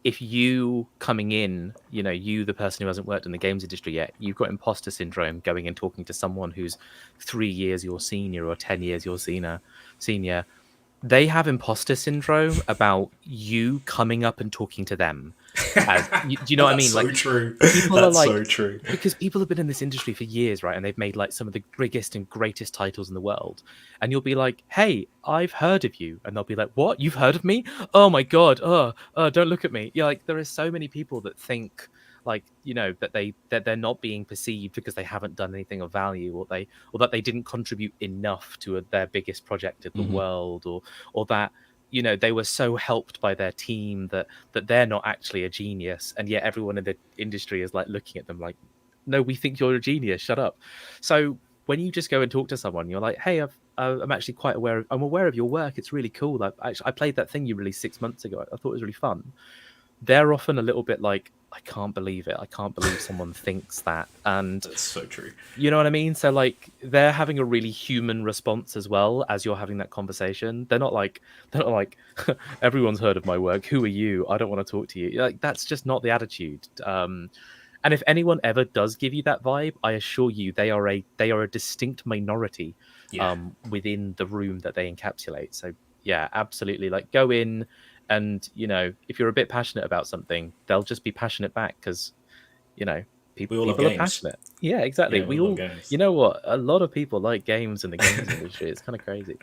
if you coming in, you know, you, the person who hasn't worked in the games industry yet, you've got imposter syndrome going and talking to someone who's 3 years your senior or 10 years your senior. They have imposter syndrome about you coming up and talking to them. Do you know what I mean? So like, true. People That's are like, so true. because people have been in this industry for years, right? And they've made like some of the biggest and greatest titles in the world. And you'll be like, hey, I've heard of you. And they'll be like, what? You've heard of me? Oh my God. Don't look at me. Yeah, like there are so many people that think like, you know, that they're not being perceived because they haven't done anything of value, or that they didn't contribute enough to their biggest project in the world, or that, you know, they were so helped by their team that they're not actually a genius, and yet everyone in the industry is like looking at them like, no, we think you're a genius, shut up. So when you just go and talk to someone, you're like, hey, I'm actually quite aware of your work, it's really cool. I played that thing you released 6 months ago, I thought it was really fun. They're often a little bit like, I can't believe it. I can't believe someone thinks that. And That's so true. you know what I mean? So like, they're having a really human response as well as you're having that conversation. They're not like everyone's heard of my work, who are you? I don't want to talk to you. Like, that's just not the attitude. And if anyone ever does give you that vibe, I assure you they are a distinct minority within the room that they encapsulate. So yeah, absolutely. Like, go in, and, you know, if you're a bit passionate about something, they'll just be passionate back, because, you know, people are passionate. Yeah, exactly. Yeah, we all, you know what? A lot of people like games in the games industry. It's kind of crazy.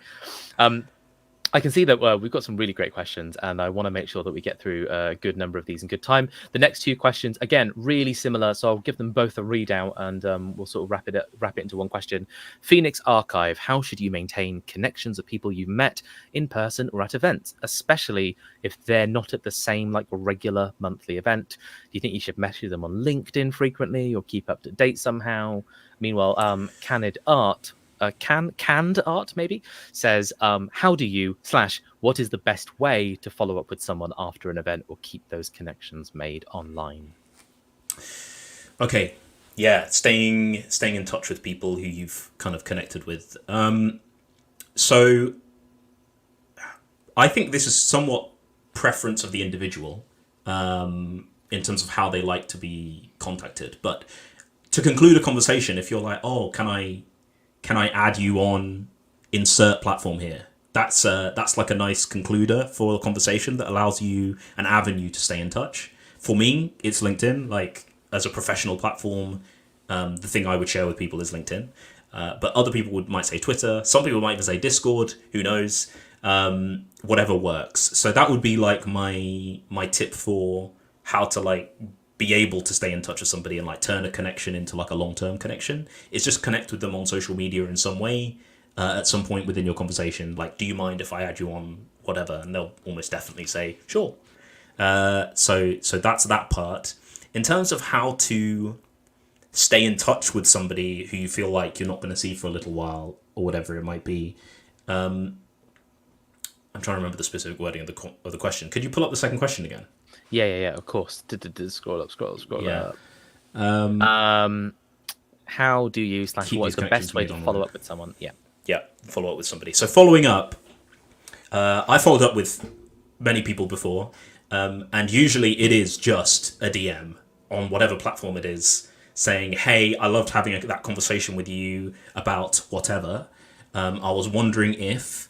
I can see that we've got some really great questions, and I want to make sure that we get through a good number of these in good time. The next 2 questions, again, really similar, so I'll give them both a readout, and we'll sort of wrap it into one question. Phoenix Archive: how should you maintain connections with people you've met in person or at events, especially if they're not at the same like regular monthly event? Do you think you should message them on LinkedIn frequently, or keep up to date somehow? Meanwhile, Canned Art maybe says, how do you / what is the best way to follow up with someone after an event or keep those connections made online? Okay, yeah, staying in touch with people who you've kind of connected with. So I think this is somewhat preference of the individual, in terms of how they like to be contacted. But to conclude a conversation, if you're like, oh, can I add you on insert platform here? That's like a nice concluder for a conversation that allows you an avenue to stay in touch. For me, it's LinkedIn. Like, as a professional platform, the thing I would share with people is LinkedIn. But other people might say Twitter. Some people might even say Discord. Who knows? Whatever works. So that would be like my tip for how to like be able to stay in touch with somebody and like turn a connection into like a long-term connection. It's just connect with them on social media in some way, at some point within your conversation. Like, do you mind if I add you on whatever? And they'll almost definitely say, sure. So that's that part. In terms of how to stay in touch with somebody who you feel like you're not going to see for a little while, or whatever it might be. I'm trying to remember the specific wording of the question. Could you pull up the second question again? Yeah, of course. Scroll up. Yeah. How do you / what is the best way to follow up with someone? Yeah, follow up with somebody. So following up, I followed up with many people before, and usually it is just a DM on whatever platform it is, saying, hey, I loved having that conversation with you about whatever. I was wondering if,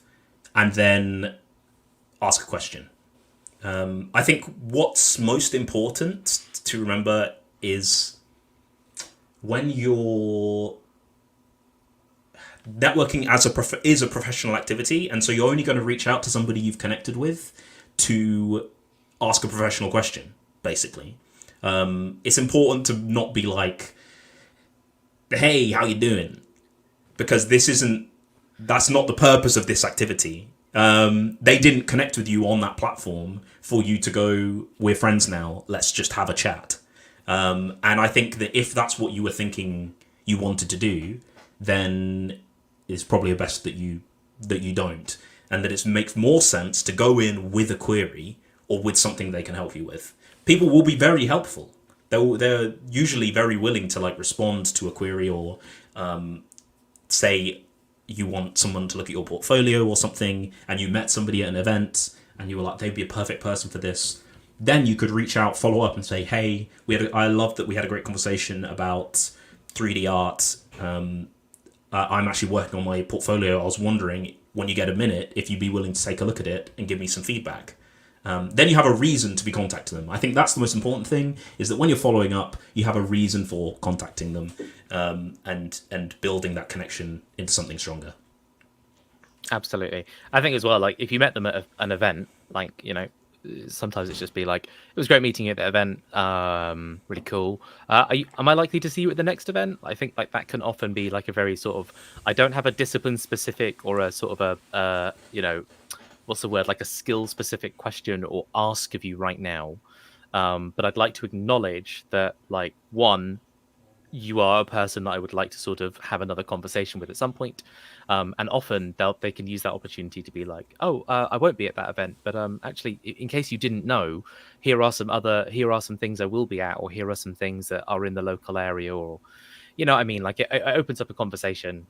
and then ask a question. I think what's most important to remember is when you're networking is a professional activity, and so you're only going to reach out to somebody you've connected with to ask a professional question, basically. It's important to not be like, hey, how you doing? Because that's not the purpose of this activity. They didn't connect with you on that platform for you to go, we're friends now, let's just have a chat. And I think that if that's what you were thinking you wanted to do, then it's probably best that you don't, and that it makes more sense to go in with a query or with something they can help you with. People will be very helpful. They're usually very willing to like respond to a query, or say you want someone to look at your portfolio or something, and you met somebody at an event and you were like, they'd be a perfect person for this. Then you could reach out, follow up, and say, hey, I love that we had a great conversation about 3D art. I'm actually working on my portfolio. I was wondering, when you get a minute, if you'd be willing to take a look at it and give me some feedback. Then you have a reason to be contacting them. I think that's the most important thing, is that when you're following up, you have a reason for contacting them, and building that connection into something stronger. Absolutely. I think as well, like if you met them at an event, like, you know, sometimes it's just be like, it was great meeting you at the event, really cool. Am I likely to see you at the next event? I think like that can often be like a very sort of, I don't have a discipline specific or a sort of a you know, what's the word, like a skill specific question or ask of you right now. But I'd like to acknowledge that, like, one, you are a person that I would like to sort of have another conversation with at some point. And often they can use that opportunity to be like, oh, I won't be at that event, but actually, in case you didn't know, here are some things I will be at, or here are some things that are in the local area, or, you know what I mean? Like it opens up a conversation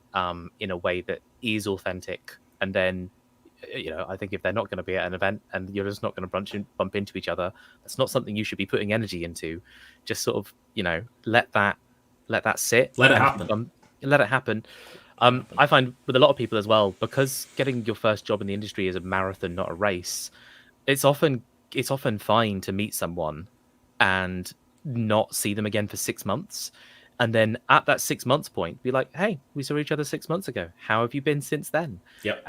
in a way that is authentic. And then, you know, I think if they're not going to be at an event and you're just not going to bump into each other, that's not something you should be putting energy into. Just sort of, you know, let that sit. Let it happen. Let it happen. I find with a lot of people as well, because getting your first job in the industry is a marathon, not a race. It's often fine to meet someone and not see them again for 6 months. And then at that 6 months point, be like, hey, we saw each other 6 months ago. How have you been since then? Yep.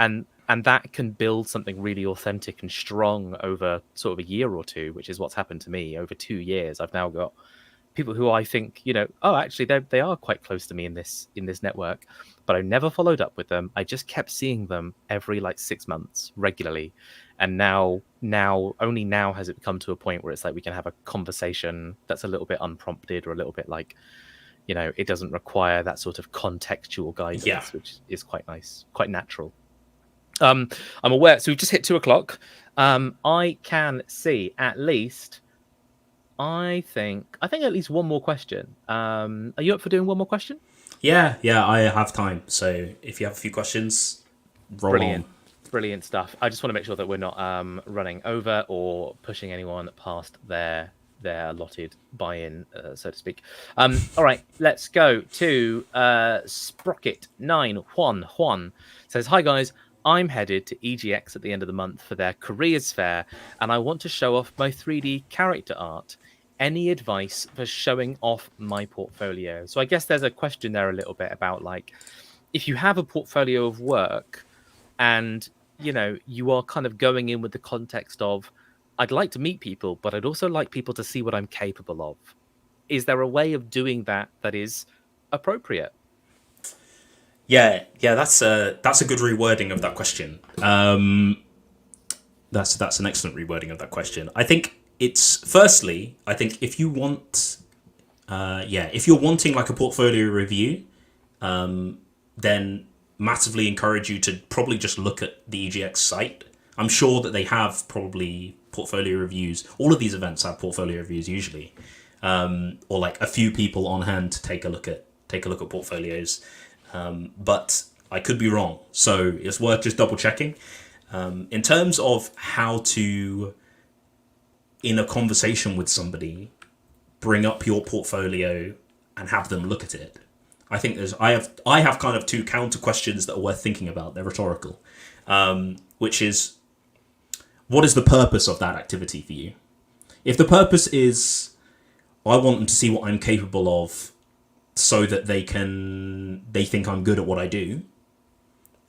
And that can build something really authentic and strong over sort of a year or two, which is what's happened to me over 2 years. I've now got people who I think, you know, oh, actually they are quite close to me in this network, but I never followed up with them. I just kept seeing them every like 6 months regularly. And now only now has it come to a point where it's like we can have a conversation that's a little bit unprompted, or a little bit like, you know, it doesn't require that sort of contextual guidance, which is quite nice, quite natural. I'm aware, so we've just hit 2:00. I can see at least, I think at least one more question. Are you up for doing one more question? Yeah, I have time. So if you have a few questions, roll on. Brilliant stuff. I just want to make sure that we're not running over or pushing anyone past their allotted buy-in, so to speak. All right, let's go to Sprocket9. Juan says, hi guys, I'm headed to EGX at the end of the month for their careers fair, and I want to show off my 3D character art. Any advice for showing off my portfolio? So I guess there's a question there a little bit about, like, if you have a portfolio of work and, you know, you are kind of going in with the context of, I'd like to meet people, but I'd also like people to see what I'm capable of. Is there a way of doing that is appropriate? Yeah, that's a good rewording of that question. That's an excellent rewording of that question. I think I think if you want, if you're wanting like a portfolio review, then massively encourage you to probably just look at the EGX site. I'm sure that they have probably portfolio reviews. All of these events have portfolio reviews usually, or like a few people on hand to take a look at portfolios. But I could be wrong, so it's worth just double checking. In terms of how to, in a conversation with somebody, bring up your portfolio and have them look at it, I think I have kind of two counter questions that are worth thinking about. They're rhetorical, which is, what is the purpose of that activity for you? If the purpose is, I want them to see what I'm capable of so that they think I'm good at what I do,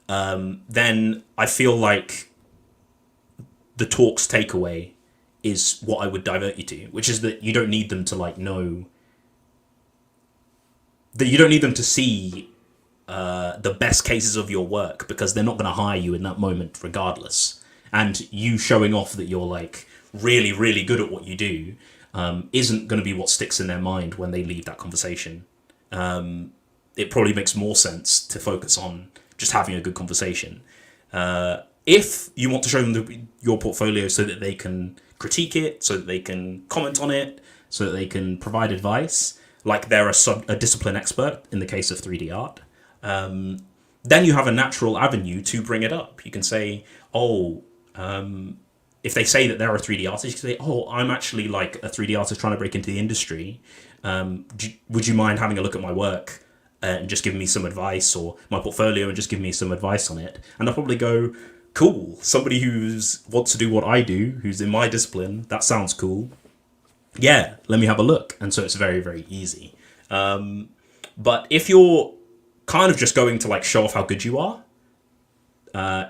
then I feel like the talk's takeaway is what I would divert you to, which is that you don't need them to know, that you don't need them to see the best cases of your work, because they're not going to hire you in that moment regardless. And you showing off that you're really, really good at what you do isn't going to be what sticks in their mind when they leave that conversation. It probably makes more sense to focus on just having a good conversation. If you want to show them your portfolio so that they can critique it, so that they can comment on it, so that they can provide advice, like they're a discipline expert in the case of 3D art, then you have a natural avenue to bring it up. You can say, if they say that they're a 3D artist, you can say, I'm actually a 3D artist trying to break into the industry. Would you mind having a look at my work and just giving me some advice, or my portfolio, and just give me some advice on it? And they'll probably go, cool, somebody wants to do what I do, who's in my discipline, that sounds cool. Yeah, let me have a look. And so it's very, very easy. But if you're kind of just going to show off how good you are,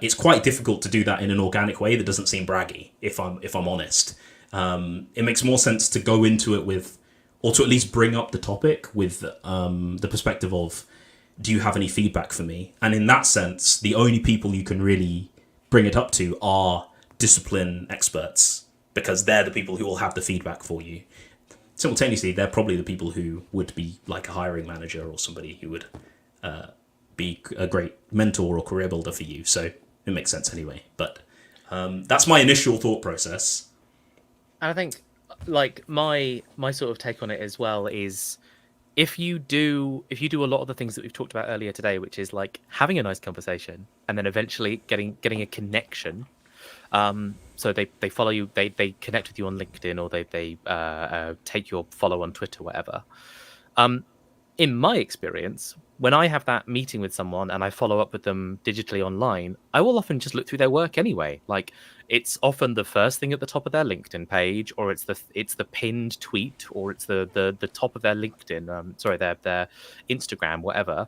it's quite difficult to do that in an organic way that doesn't seem braggy, if I'm honest. It makes more sense to go into it with, or to at least bring up the topic with the perspective of, do you have any feedback for me? And in that sense, the only people you can really bring it up to are discipline experts, because they're the people who will have the feedback for you. Simultaneously, they're probably the people who would be a hiring manager or somebody who would be a great mentor or career builder for you. So it makes sense anyway. But that's my initial thought process. And I think my sort of take on it as well is, if you do a lot of the things that we've talked about earlier today, which is having a nice conversation and then eventually getting a connection. So they follow you, they connect with you on LinkedIn, or they take your follow on Twitter, whatever. In my experience, when I have that meeting with someone and I follow up with them digitally online, I will often just look through their work anyway. It's often the first thing at the top of their LinkedIn page, or it's the pinned tweet, or it's the top of their LinkedIn, their Instagram, whatever.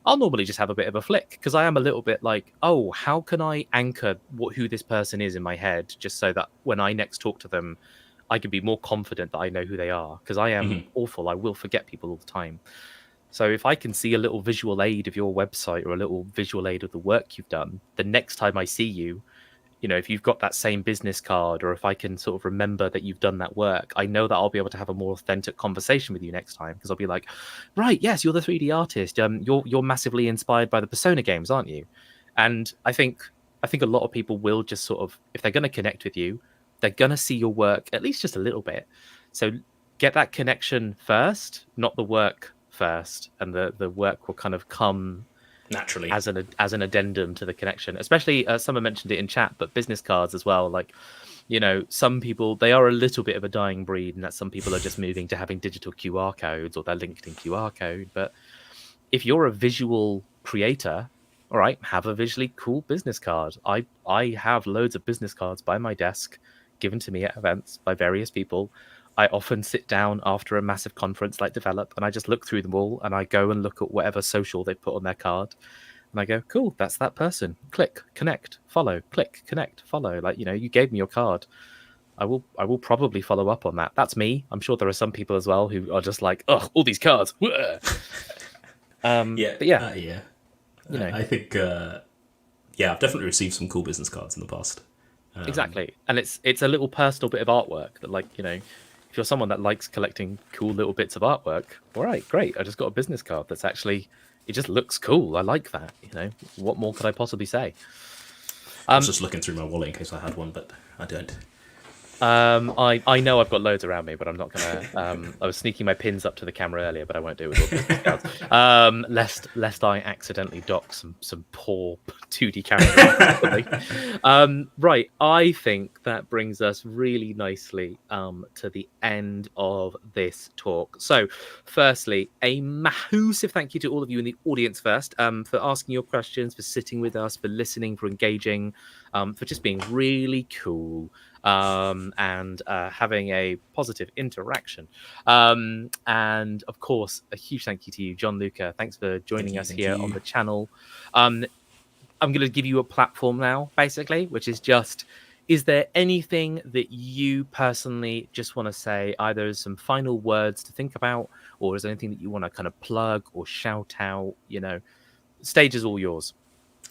I'll normally just have a bit of a flick, because I am a little bit how can I anchor who this person is in my head, just so that when I next talk to them, I can be more confident that I know who they are, because I am awful. I will forget people all the time. So if I can see a little visual aid of your website, or a little visual aid of the work you've done, the next time I see you, if you've got that same business card, or if I can sort of remember that you've done that work, I know that I'll be able to have a more authentic conversation with you next time, because I'll be like, right, yes, you're the 3D artist. You're massively inspired by the Persona games, aren't you? And I think a lot of people will just sort of, if they're going to connect with you, they're going to see your work at least just a little bit. So get that connection first, not the work first, and the work will kind of come naturally as an addendum to the connection. Especially someone mentioned it in chat, but business cards as well. Some people, they are a little bit of a dying breed, and that some people are just moving to having digital QR codes or their LinkedIn QR code. But if you're a visual creator, all right, have a visually cool business card. I have loads of business cards by my desk, given to me at events by various people. I often sit down after a massive conference like Develop, and I just look through them all, and I go and look at whatever social they put on their card, and I go, cool, that's that person. Click, connect, follow. Click, connect, follow. You gave me your card. I will probably follow up on that. That's me. I'm sure there are some people as well who are just all these cards. Yeah. But yeah, I think I've definitely received some cool business cards in the past. Exactly, and it's a little personal bit of artwork that if you're someone that likes collecting cool little bits of artwork, all right, great. I just got a business card that's actually, it just looks cool. I like that. What more could I possibly say? I was just looking through my wallet in case I had one, but I don't. I know I've got loads around me, but I'm not gonna. I was sneaking my pins up to the camera earlier, but I won't do it with all business cards. Lest I accidentally dock some poor 2D characters. Right, I think that brings us really nicely to the end of this talk. So, firstly, a massive thank you to all of you in the audience first for asking your questions, for sitting with us, for listening, for engaging, for just being really cool. And having a positive interaction. And of course, a huge thank you to you, Gianluca. Thanks for joining us here on the channel. I'm going to give you a platform now, basically, which is just, is there anything that you personally just want to say, either as some final words to think about, or is there anything that you want to kind of plug or shout out? You know, stage is all yours.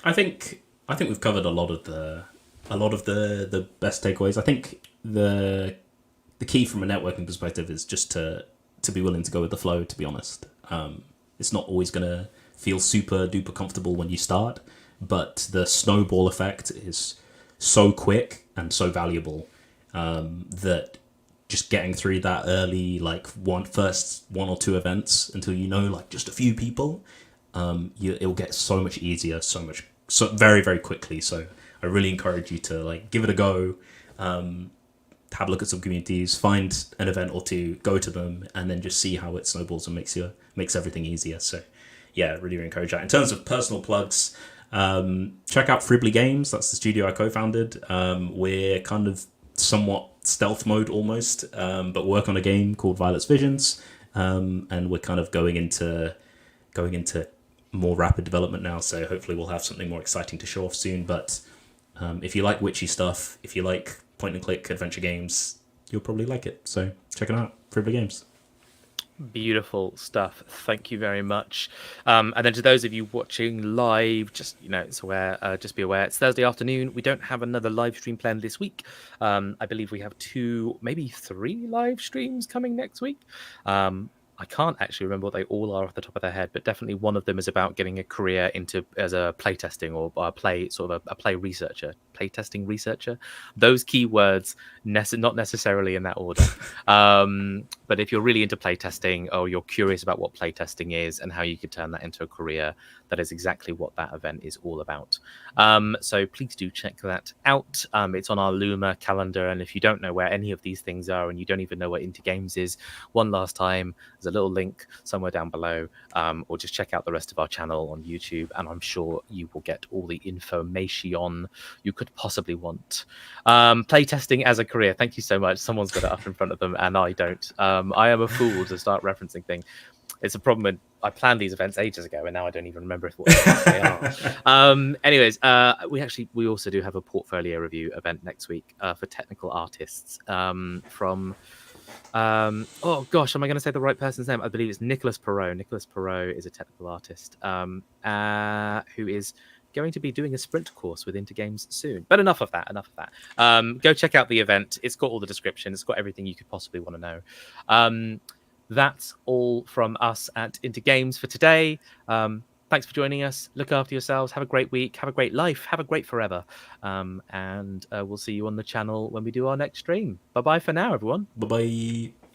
I think we've covered a lot of the best takeaways. I think the key from a networking perspective is just to be willing to go with the flow. To be honest, it's not always gonna feel super duper comfortable when you start, but the snowball effect is so quick and so valuable that just getting through that early, like first one or two events until you know like just a few people, it'll get so much easier, so very very quickly. So I really encourage you to like give it a go. Have a look at some communities, find an event or two, go to them, and then just see how it snowballs and makes everything easier. So yeah, really encourage that. In terms of personal plugs, check out Fribbly Games. That's the studio I co-founded. We're kind of somewhat stealth mode almost, but work on a game called Violet's Visions, and we're kind of going into more rapid development now. So hopefully we'll have something more exciting to show off soon. But if you like witchy stuff, if you like point and click adventure games, you'll probably like it. So check it out, Fribbly Games. Beautiful stuff. Thank you very much. And then to those of you watching live, just just be aware it's Thursday afternoon. We don't have another live stream planned this week. I believe we have 2, maybe 3 live streams coming next week. I can't actually remember what they all are off the top of their head, but definitely one of them is about getting a career as a playtesting or a play researcher, playtesting researcher. Those keywords, not necessarily in that order. But if you're really into playtesting or you're curious about what playtesting is and how you could turn that into a career, that is exactly what that event is all about. So please do check that out. It's on our Luma calendar, and if you don't know where any of these things are and you don't even know what Into Games is, one last time, there's a little link somewhere down below, or just check out the rest of our channel on YouTube, and I'm sure you will get all the information you could possibly want. Playtesting as a career. Thank you so much. Someone's got it up in front of them, and I don't. I am a fool to start referencing things. It's a problem when I planned these events ages ago, and now I don't even remember what they are. Anyways, we also do have a portfolio review event next week for technical artists from. Oh gosh, am I going to say the right person's name? I believe it's Nicholas Perot. Nicholas Perot is a technical artist who is going to be doing a sprint course with Into Games soon. But enough of that. Go check out the event. It's got all the description. It's got everything you could possibly want to know. That's all from us at Into Games for today. Thanks for joining us. Look after yourselves. Have a great week. Have a great life. Have a great forever. And we'll see you on the channel when we do our next stream. Bye-bye for now, everyone. Bye-bye.